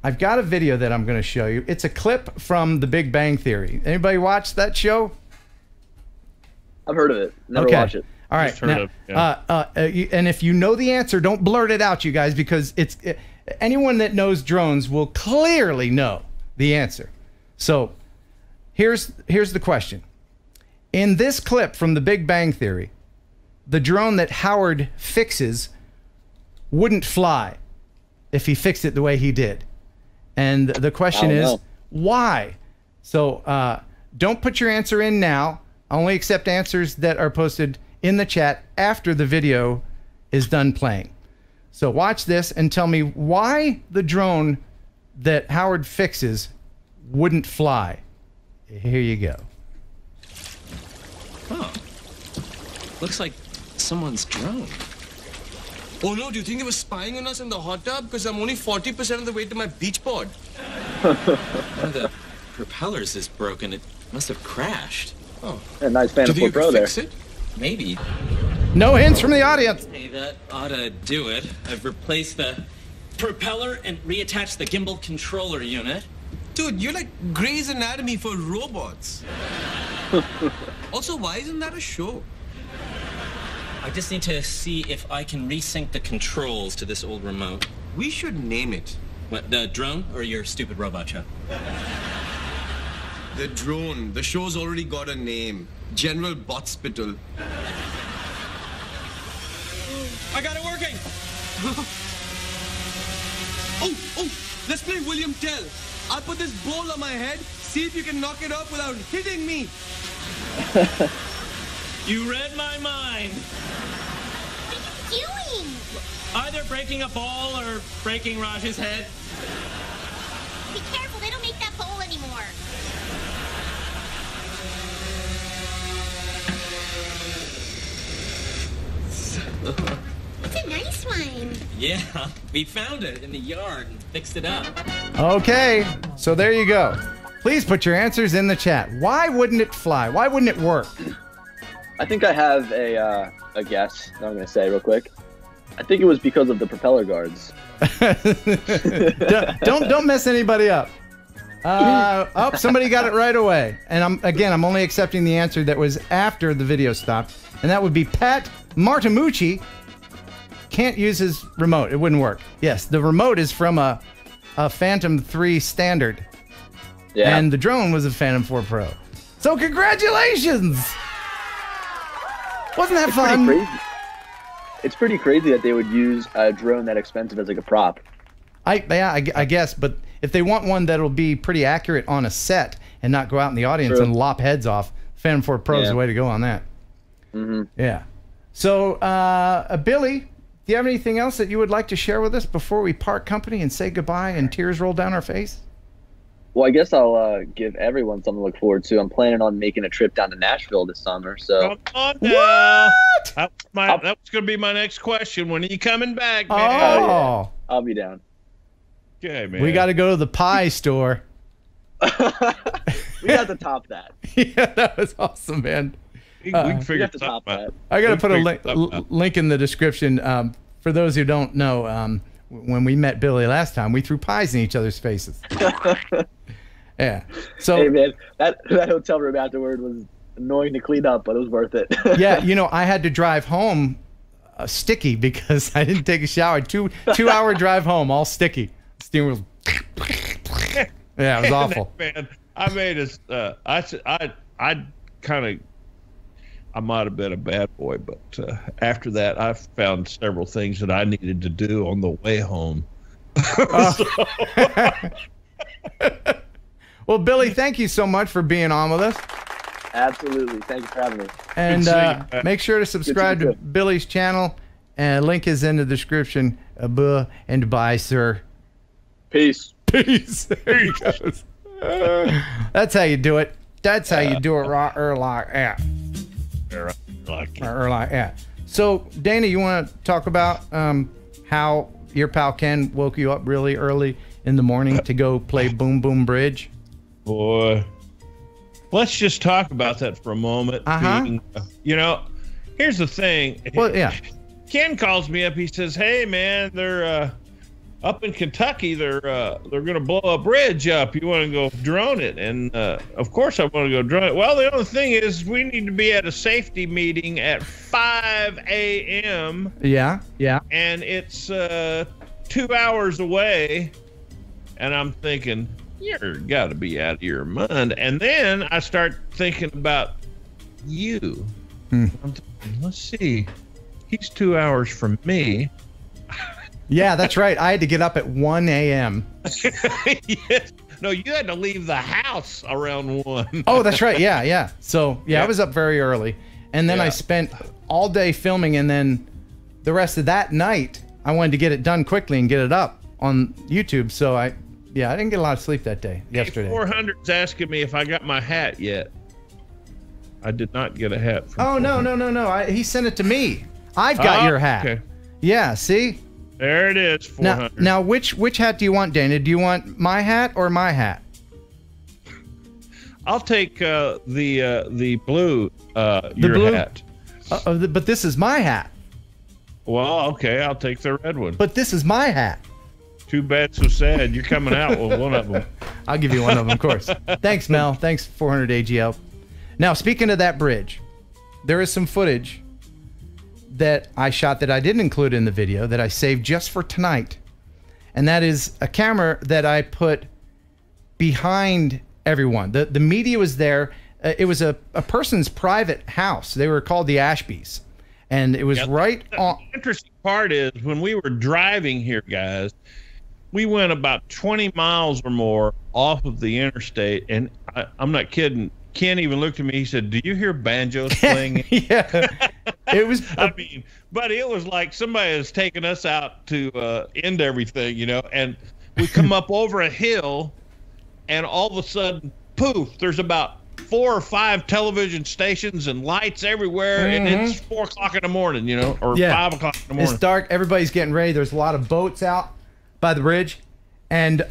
I've got a video that I'm going to show you. It's a clip from The Big Bang Theory. Anybody watch that show? I've heard of it. Never watched it. All right. Now, and if you know the answer, don't blurt it out, you guys, because anyone that knows drones will clearly know the answer. So here's the question. In this clip from The Big Bang Theory, the drone that Howard fixes wouldn't fly if he fixed it the way he did. And the question is, why? So don't put your answer in now. Only accept answers that are posted in the chat after the video is done playing. So watch this and tell me why the drone that Howard fixes wouldn't fly. Here you go. Oh. Looks like someone's drone. Oh no, do you think they were spying on us in the hot tub? Because I'm only 40% of the way to my beach board. One of the propellers is broken. It must have crashed. Oh. A nice fan of Pro there. Fix it? Maybe. No hints from the audience. Hey, that ought to do it. I've replaced the propeller and reattached the gimbal controller unit. Dude, you're like Grey's Anatomy for robots. Also, why isn't that a show? I just need to see if I can resync the controls to this old remote. We should name it. What, the drone or your stupid robot show? The drone. The show's already got a name. General Botspital. I got it working! Oh, let's play William Tell. I'll put this ball on my head, see if you can knock it off without hitting me. You read my mind. What are you doing? Either breaking a ball or breaking Raj's head. Be careful, they don't make that bowl anymore. It's a nice one. Yeah, we found it in the yard and fixed it up. Okay, so there you go. Please put your answers in the chat. Why wouldn't it fly? Why wouldn't it work? I think I have a guess that I'm going to say real quick. I think it was because of the propeller guards. don't mess anybody up. Oh, somebody got it right away. And I'm only accepting the answer that was after the video stopped. And that would be Pat Martimucci. Can't use his remote. It wouldn't work. Yes, the remote is from a Phantom 3 Standard. Yeah. And the drone was a Phantom 4 Pro. So congratulations! Wasn't that fun? It's pretty crazy that they would use a drone that expensive as like a prop. I guess, but if they want one that'll be pretty accurate on a set and not go out in the audience and lop heads off, Phantom 4 Pro is the way to go on that. Mm-hmm. Yeah. So, Billy, do you have anything else that you would like to share with us before we part company and say goodbye and tears roll down our face? Well, I guess I'll give everyone something to look forward to. I'm planning on making a trip down to Nashville this summer. So. Come on now. What? That was going to be my next question. When are you coming back, man? Oh, yeah. I'll be down. Okay, man. We got to go to the pie store. We got to top that. Yeah, that was awesome, man. We can figure to top that. I got to put a link in the description. For those who don't know, when we met Billy last time, we threw pies in each other's faces. Yeah. So, hey, man, that hotel room afterward was annoying to clean up, but it was worth it. Yeah, you know, I had to drive home sticky because I didn't take a shower. Two-hour drive home, all sticky. Steam was. Yeah, it was awful. Man, I made us. I might have been a bad boy, but after that, I found several things that I needed to do on the way home. Well, Billy, thank you so much for being on with us. Absolutely. Thank you for having me. And make sure to subscribe to Billy's channel. And link is in the description. And bye, sir. Peace. Peace. There he goes. That's how you do it. That's how you do it right like that. Like that. So, Dana, you want to talk about how your pal Ken woke you up really early in the morning to go play Boom Boom Bridge? Boy, let's just talk about that for a moment. You know, here's the thing. Well, yeah. Ken calls me up. He says, "Hey, man, they're up in Kentucky. They're gonna blow a bridge up. You want to go drone it?" And of course, I want to go drone it. Well, the only thing is, we need to be at a safety meeting at 5 a.m. Yeah. And it's 2 hours away. And I'm thinking, you're got to be out of your mind. And then I start thinking about you. I'm thinking, let's see. He's 2 hours from me. Yeah, that's right. I had to get up at 1 a.m. Yes. No, you had to leave the house around 1. Oh, that's right. Yeah. So, yeah, I was up very early. And then I spent all day filming. And then the rest of that night, I wanted to get it done quickly and get it up on YouTube. So, I didn't get a lot of sleep that day, yesterday. 400's asking me if I got my hat yet. I did not get a hat from no. He sent it to me. I've got your hat. Okay. Yeah, see? There it is, 400. Now which hat do you want, Dana? Do you want my hat or my hat? I'll take the blue hat. But this is my hat. Well, okay, I'll take the red one. But this is my hat. Too bad, so sad. You're coming out with one of them. I'll give you one of them, of course. Thanks, Mel. Thanks, 400 AGL. Now, speaking of that bridge, there is some footage that I shot that I didn't include in the video that I saved just for tonight. And that is a camera that I put behind everyone. The media was there. It was a person's private house. They were called the Ashbys. And it was right on. The interesting part is when we were driving here, guys, we went about 20 miles or more off of the interstate. And I'm not kidding. Ken even looked at me. He said, "Do you hear banjos playing?" Yeah, it was. I mean, but it was like somebody has taken us out to end everything, you know. And we come up over a hill, and all of a sudden, poof! There's about 4 or 5 television stations and lights everywhere, and it's 4 o'clock in the morning, you know, or 5 o'clock in the morning. It's dark. Everybody's getting ready. There's a lot of boats out by the bridge, and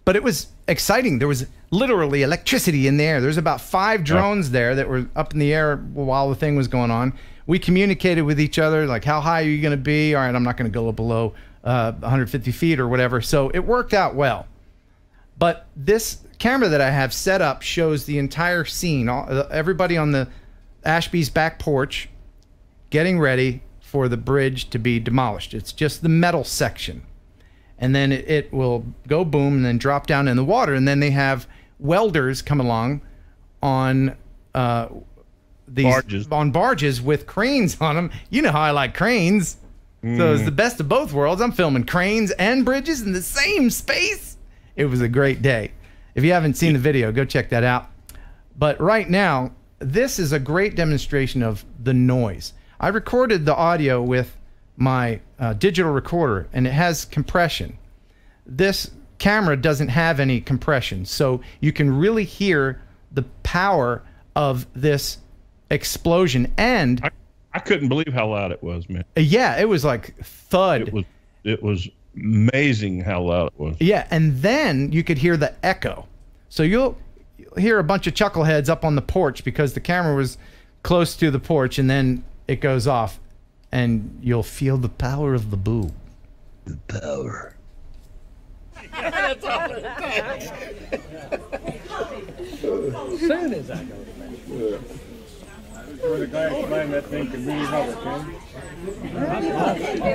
but it was exciting. There was literally electricity in the air. There's about 5 drones there that were up in the air while the thing was going on. We communicated with each other, like, how high are you going to be? All right, I'm not going to go below 150 feet or whatever. So it worked out well. But this camera that I have set up shows the entire scene. Everybody on the Ashby's back porch getting ready for the bridge to be demolished. It's just the metal section. And then it will go boom and then drop down in the water. And then they have welders come along on barges with cranes on them. You know how I like cranes. So it's the best of both worlds. I'm filming cranes and bridges in the same space. It was a great day. If you haven't seen the video, go check that out. But right now, this is a great demonstration of the noise. I recorded the audio with my digital recorder, and it has compression. This camera doesn't have any compression, so you can really hear the power of this explosion. And I couldn't believe how loud it was, man. Yeah, it was like thud. It was amazing how loud it was. Yeah, and then you could hear the echo. So you'll hear a bunch of chuckleheads up on the porch because the camera was close to the porch, and then it goes off, and you'll feel the power of the boo. The power. That's all it takes. Soon as I go to bed. For the guy behind that thing can be another, Ken.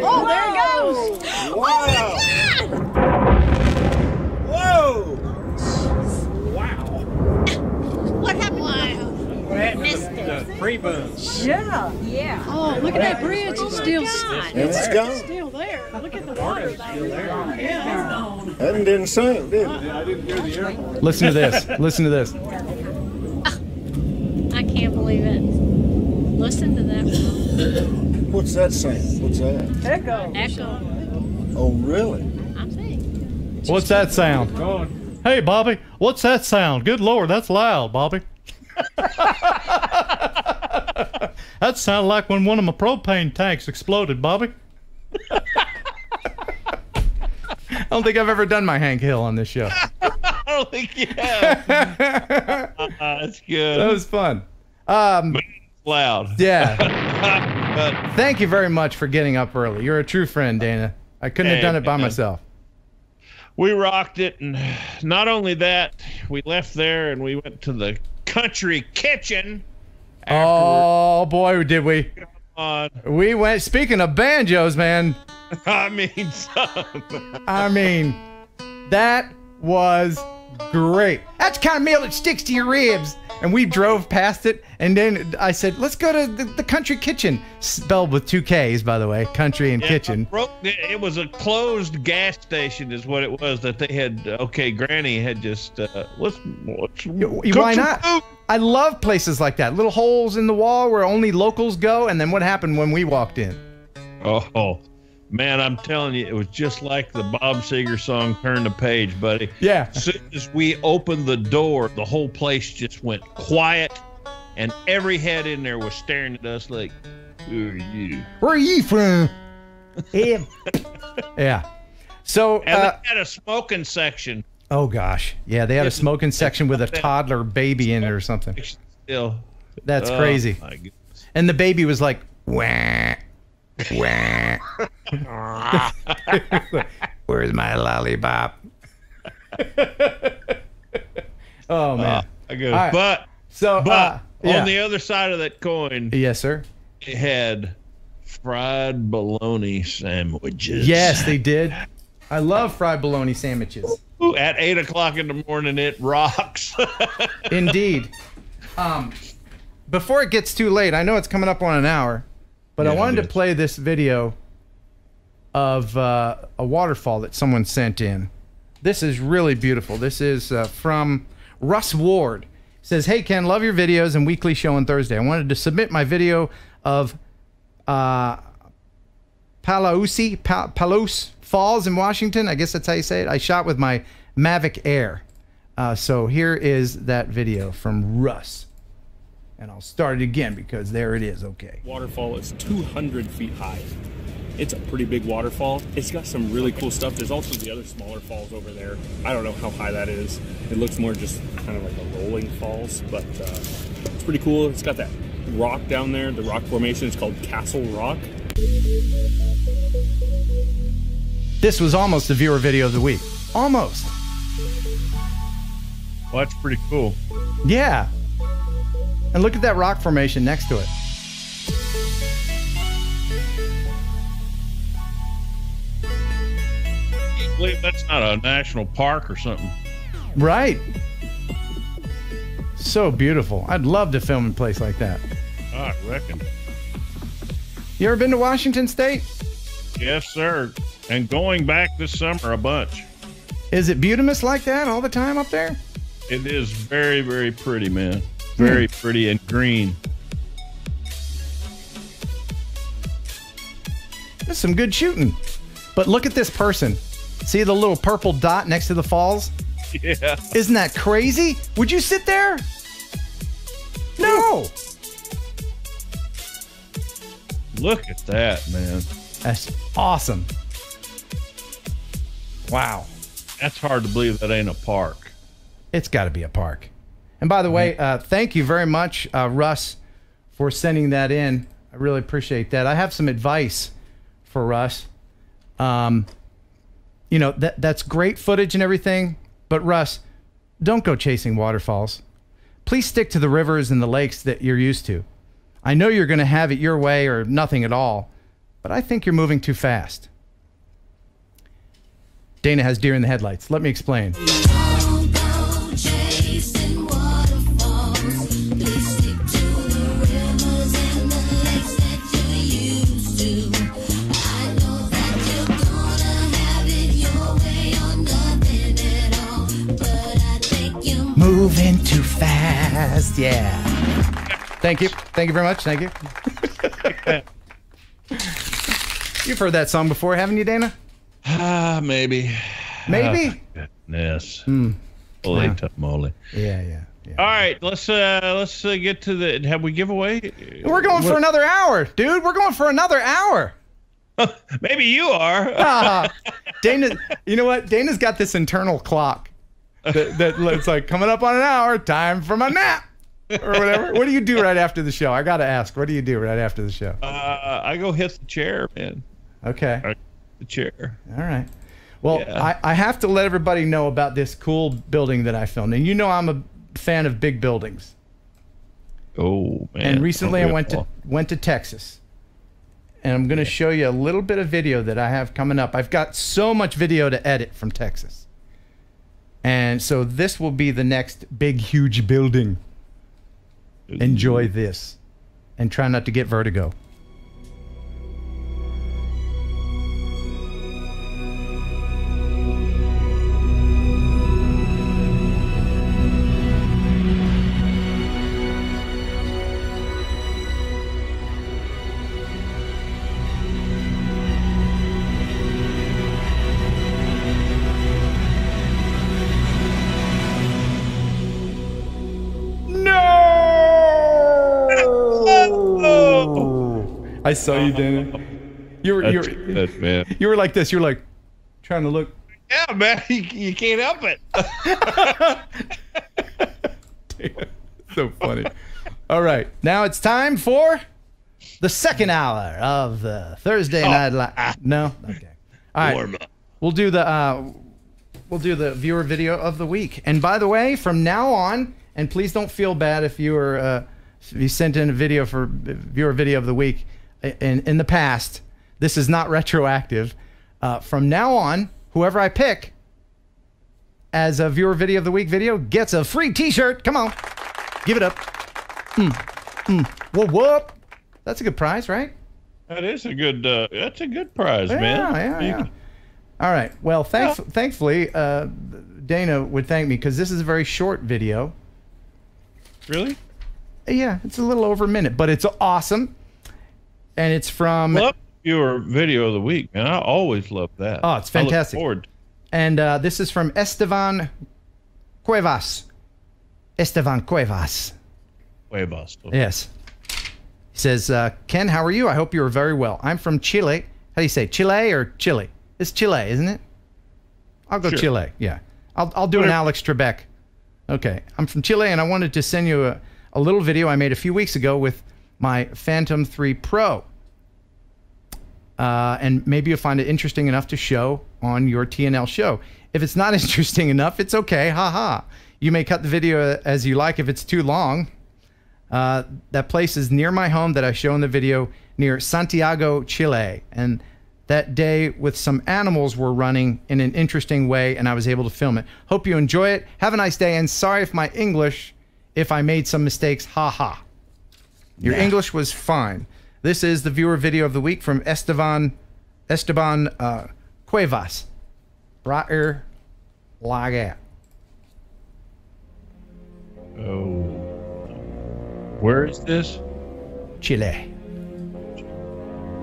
Oh, there it goes! Wow! Whoa! Wow! What happened? Wow. What happened to the tree boom? Yeah. Oh, look at that bridge. It's still It's gone. still there. there. Look at the water back there. That didn't sink, did it? I didn't hear the air. Listen to this. Listen to this. I can't believe it. Listen to that. What's that saying? What's that? Echo. Echo. Oh, really? I'm saying. What's that sound? Hey, Bobby. What's that sound? Good Lord, that's loud, Bobby. That sounded like when one of my propane tanks exploded, Bobby. I don't think I've ever done my Hank Hill on this show. I don't think you have. That's good. That was fun. But it's loud. Yeah. Thank you very much for getting up early. You're a true friend, Dana. I couldn't have done it by myself. We rocked it, and not only that, we left there and we went to the country kitchen. Oh boy, did we! Come on. We went. Speaking of banjos, man. I mean, I mean, that was great. That's the kind of meal that sticks to your ribs. And we drove past it, and then I said, let's go to the country kitchen. Spelled with 2 Ks, by the way, country and kitchen. It was a closed gas station is what it was that they had. Okay, Granny had just, why not? Food. I love places like that. Little holes in the wall where only locals go. And then what happened when we walked in? Oh, man, I'm telling you, it was just like the Bob Seger song, Turn the Page, buddy. Yeah. As soon as we opened the door, the whole place just went quiet, and every head in there was staring at us like, who are you? Where are you from? Yeah. So, and they had a smoking section. Oh, gosh. Yeah, they had a smoking section with a toddler baby in it or something. Still. That's crazy. My goodness. And the baby was like, wah. Wah. Where's my lollipop? Oh man. Right. But yeah. On the other side of that coin, yes, sir, it had fried bologna sandwiches. Yes, they did. I love fried bologna sandwiches. Ooh, at 8 o'clock in the morning, it rocks. Indeed. Before it gets too late, I know it's coming up on an hour. But I wanted to play this video of a waterfall that someone sent in. This is really beautiful. This is from Russ Ward. He says, hey, Ken, love your videos and weekly show on Thursday. I wanted to submit my video of Palos Falls in Washington. I guess that's how you say it. I shot with my Mavic Air. So here is that video from Russ. And I'll start it again because there it is. Okay. Waterfall is 200 feet high. It's a pretty big waterfall. It's got some really cool stuff. There's also the other smaller falls over there. I don't know how high that is. It looks more just kind of like a rolling falls, but it's pretty cool. It's got that rock down there. The rock formation is called Castle Rock. This was almost the viewer video of the week. Almost. Well, that's pretty cool. Yeah. And look at that rock formation next to it. I believe that's not a national park or something. Right. So beautiful. I'd love to film in a place like that. I reckon. You ever been to Washington State? Yes, sir. And going back this summer a bunch. Is it beautiful like that all the time up there? It is very, very pretty, man. Very pretty and green. That's some good shooting. But look at this person. See the little purple dot next to the falls? Yeah. Isn't that crazy? Would you sit there? No. Look at that, man. That's awesome. Wow. That's hard to believe that ain't a park. It's got to be a park. And by the way, thank you very much, Russ, for sending that in. I really appreciate that. I have some advice for Russ. You know, that's great footage and everything, but Russ, don't go chasing waterfalls. Please stick to the rivers and the lakes that you're used to. I know you're going to have it your way or nothing at all, but I think you're moving too fast. Dana has deer in the headlights. Let me explain. moving too fast. Yeah. Thank you. Thank you very much. Thank you. You've heard that song before, haven't you, Dana? Maybe. Maybe? Goodness. Hmm. Holy moly. Yeah. All right, let's get to the. Have we give away? We're going for another hour, dude. We're going for another hour. Maybe you are. Dana, you know what? Dana's got this internal clock that's like coming up on an hour. Time for my nap. Or whatever. What do you do right after the show? I gotta ask. What do you do right after the show? I go hit the chair, man. Okay. The chair. All right. Well, yeah. I have to let everybody know about this cool building that I filmed, and you know I'm a fan of big buildings. Oh man! And recently I went to Texas, and I'm going to show you a little bit of video that I have coming up. I've got so much video to edit from Texas, and so this will be the next big, huge building. Enjoy this, and try not to get vertigo. I saw you, Dana. You were good, man. You were like this. You were like trying to look. Yeah, man. You can't help it. Dana, so funny. All right, now it's time for the second hour of the Thursday Night Live. No, okay. All right, we'll do the viewer video of the week. And by the way, from now on, and please don't feel bad if you sent in a video for viewer video of the week. In the past, this is not retroactive. From now on, whoever I pick as a viewer video of the week video gets a free T-shirt. Come on, give it up. Whoop. That's a good prize, right? That is a good. That's a good prize, man. Yeah. All right. Well, thankfully, Dana would thank me because this is a very short video. Really? Yeah, it's a little over a minute, but it's awesome. And it's from... Love your video of the week, man. I always love that. Oh, it's fantastic. I look forward. And this is from Esteban Cuevas. Esteban Cuevas. Cuevas. Okay. Yes. He says, Ken, how are you? I hope you are very well. I'm from Chile. How do you say, Chile or Chile? It's Chile, isn't it? I'll go Chile. Yeah. I'll do an Alex Trebek. Okay. I'm from Chile, and I wanted to send you a little video I made a few weeks ago with my Phantom 3 Pro. And maybe you'll find it interesting enough to show on your TNL show. If it's not interesting enough, it's okay. Haha. You may cut the video as you like if it's too long. That place is near my home that I show in the video, near Santiago, Chile. And that day with some animals were running in an interesting way, and I was able to film it. Hope you enjoy it. Have a nice day, and sorry if my English, if I made some mistakes. Haha. Your English was fine. This is the viewer video of the week from Esteban Cuevas. Brighter like that. Oh. Where is this? Chile.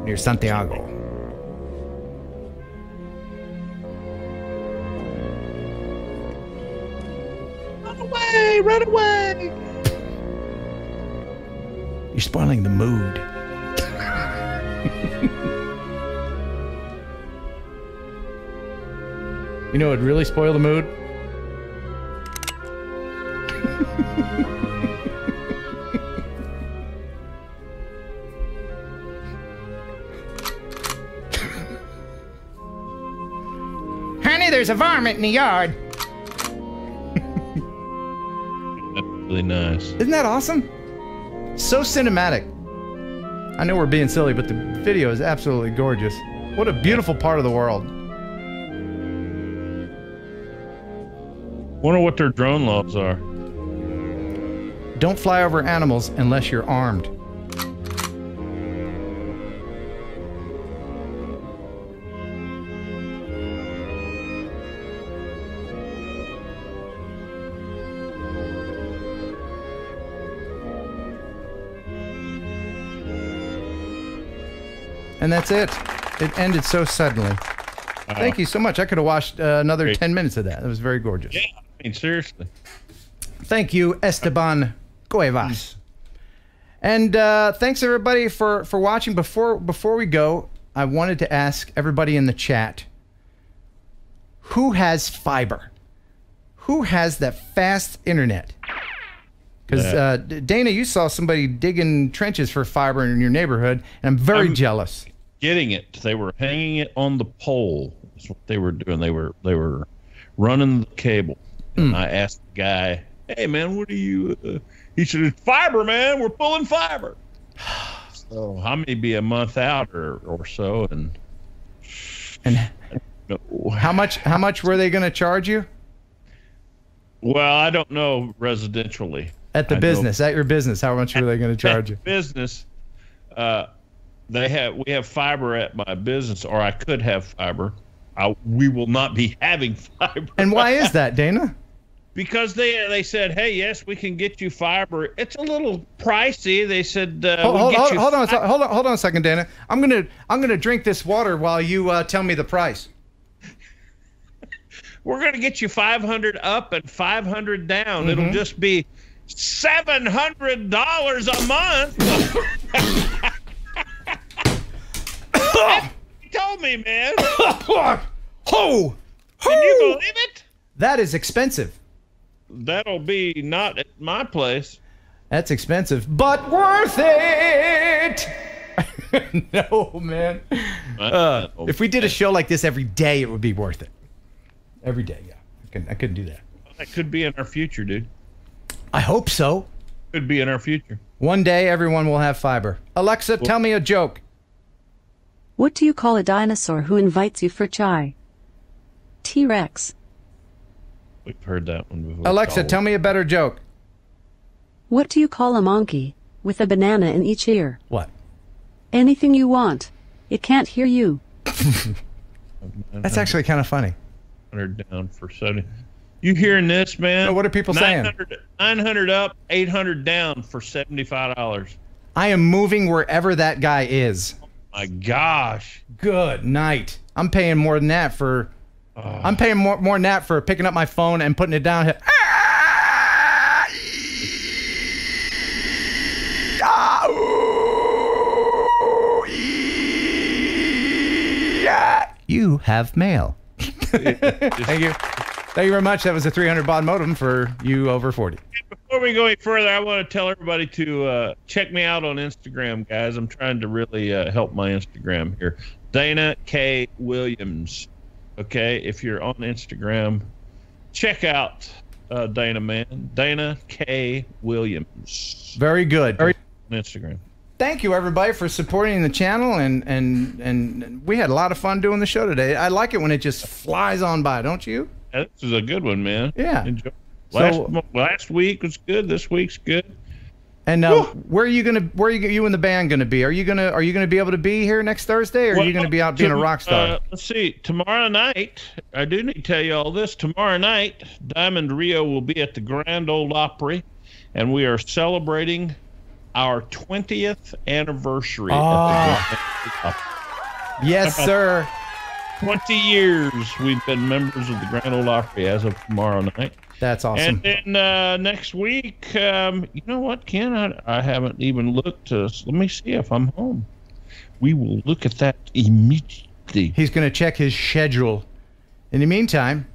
Near Santiago. Run away! Run away! You're spoiling the mood. You know what would really spoil the mood? Honey, there's a varmint in the yard. That's really nice. Isn't that awesome? So cinematic. I know we're being silly, but the video is absolutely gorgeous. What a beautiful part of the world. Wonder what their drone laws are. Don't fly over animals unless you're armed. And that's it. It ended so suddenly. Thank you so much. I could have watched another 10 minutes of that. That was very gorgeous. Yeah, I mean, seriously. Thank you, Esteban Cuevas. And thanks, everybody, for watching. Before we go, I wanted to ask everybody in the chat, who has fiber? Who has that fast internet? Because, Dana, you saw somebody digging trenches for fiber in your neighborhood, and I'm very jealous. Getting it. They were hanging it on the pole. That's what they were doing. They were running the cable. And I asked the guy, "Hey, man, what are you?" He said, "It's fiber, man. We're pulling fiber." So I may be a month out or so, and how much were they going to charge you? Well, I don't know residentially. At the business, at your business, how much were they going to charge you? Business, we have fiber at my business, or I could have fiber. We will not be having fiber. And why is that, Dana? Because they said, "Hey, yes, we can get you fiber. It's a little pricey." They said, hold on a second, Dana. I'm gonna drink this water while you tell me the price. We're gonna get you 500 up and 500 down. It'll just be $700 a month. He told me, man. Ho! Can you believe it? That is expensive. That'll be not at my place. That's expensive, but worth it. No, man. If we did a show like this every day, it would be worth it. Every day, yeah. I couldn't do that. That could be in our future, dude. I hope so. Could be in our future. One day, everyone will have fiber. Alexa, tell me a joke. What do you call a dinosaur who invites you for chai? T-Rex. We've heard that one before. Alexa, tell me a better joke. What do you call a monkey with a banana in each ear? What? Anything you want. It can't hear you. That's actually kind of funny. 100 down for 70. You hearing this, man? Oh, what are people saying? 900 up, 800 down for $75. I am moving wherever that guy is. Oh my gosh. Good night. I'm paying more than that for... I'm paying more than that for picking up my phone and putting it down. You have mail. Thank you. Thank you very much. That was a 300 baud modem for you over 40. Before we go any further, I want to tell everybody to check me out on Instagram, guys. I'm trying to really help my Instagram here. Dana K. Williams. Okay, if you're on Instagram, check out Dana, man. Dana K. Williams. Very good. On Instagram. Thank you, everybody, for supporting the channel, and we had a lot of fun doing the show today. I like it when it just flies on by, don't you? This is a good one, man. Yeah. Enjoy. Last week was good. This week's good. And where are you you and the band gonna be? Are you gonna be able to be here next Thursday, or are you gonna be out being a rock star? Let's see. Tomorrow night, I do need to tell you all this. Tomorrow night, Diamond Rio will be at the Grand Ole Opry, and we are celebrating our 20th anniversary. Yes, sir. 20 years we've been members of the Grand Ole Opry as of tomorrow night. That's awesome. And then next week, you know what, Ken? I haven't even looked. Let me see if I'm home. We will look at that immediately. He's going to check his schedule. In the meantime,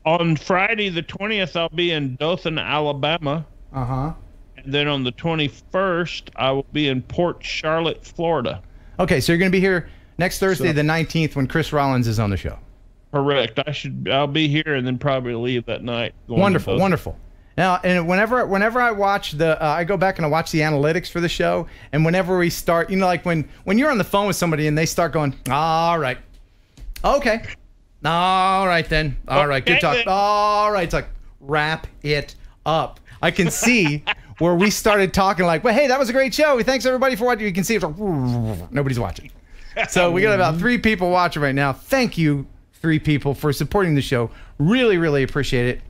on Friday the 20th, I'll be in Dothan, Alabama. Uh-huh. And then on the 21st, I will be in Port Charlotte, Florida. Okay, so you're going to be here next Thursday, the 19th, when Chris Rollins is on the show. Correct. I'll be here and then probably leave that night. Wonderful, wonderful. Now, and whenever I watch I go back and I watch the analytics for the show, and whenever we start, you know, like when you're on the phone with somebody and they start going, all right, okay, all right then, all right, good talk, all right, it's like, wrap it up. I can see where we started talking like, well, hey, that was a great show. Thanks everybody for watching. You can see it's like, nobody's watching. So we got about 3 people watching right now. Thank you, 3 people, for supporting the show. Really, really appreciate it.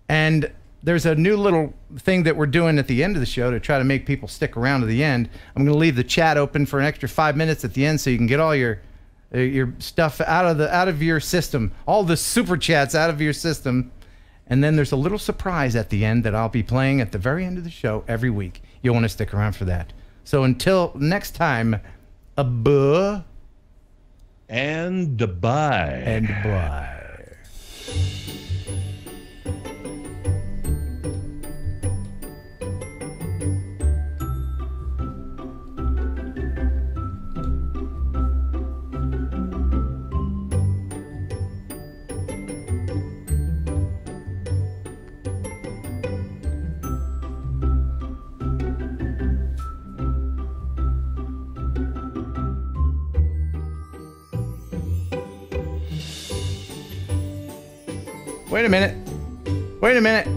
And there's a new little thing that we're doing at the end of the show to try to make people stick around to the end. I'm going to leave the chat open for an extra 5 minutes at the end so you can get all your stuff out of your system, all the super chats out of your system. And then there's a little surprise at the end that I'll be playing at the very end of the show every week. You'll want to stick around for that. So until next time, and bye. And bye. Wait a minute. Wait a minute.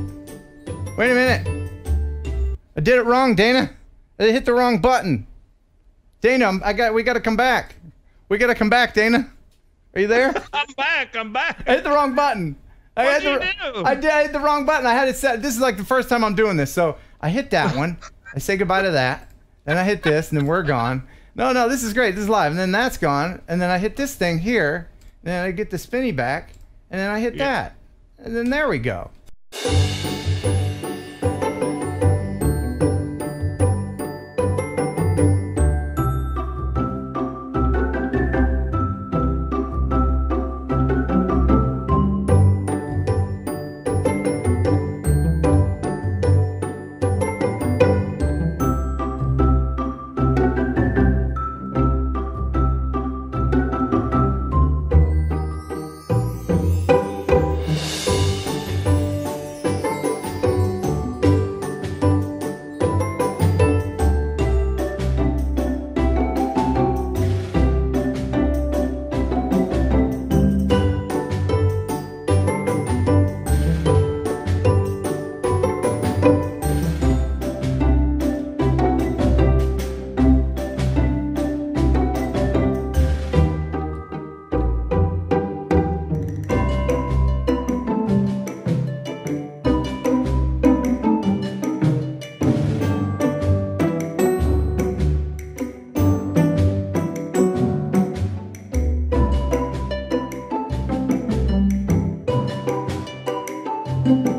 Wait a minute. I did it wrong, Dana. I hit the wrong button. Dana, we got to come back. We got to come back, Dana. Are you there? I'm back. I hit the wrong button. What did you do? I hit the wrong button. I had it set. This is like the first time I'm doing this. So I hit that one. I say goodbye to that. Then I hit this, and then we're gone. No, this is great. This is live. And then that's gone. And then I hit this thing here. And then I get the spinny back. And then I hit that. And then there we go. you.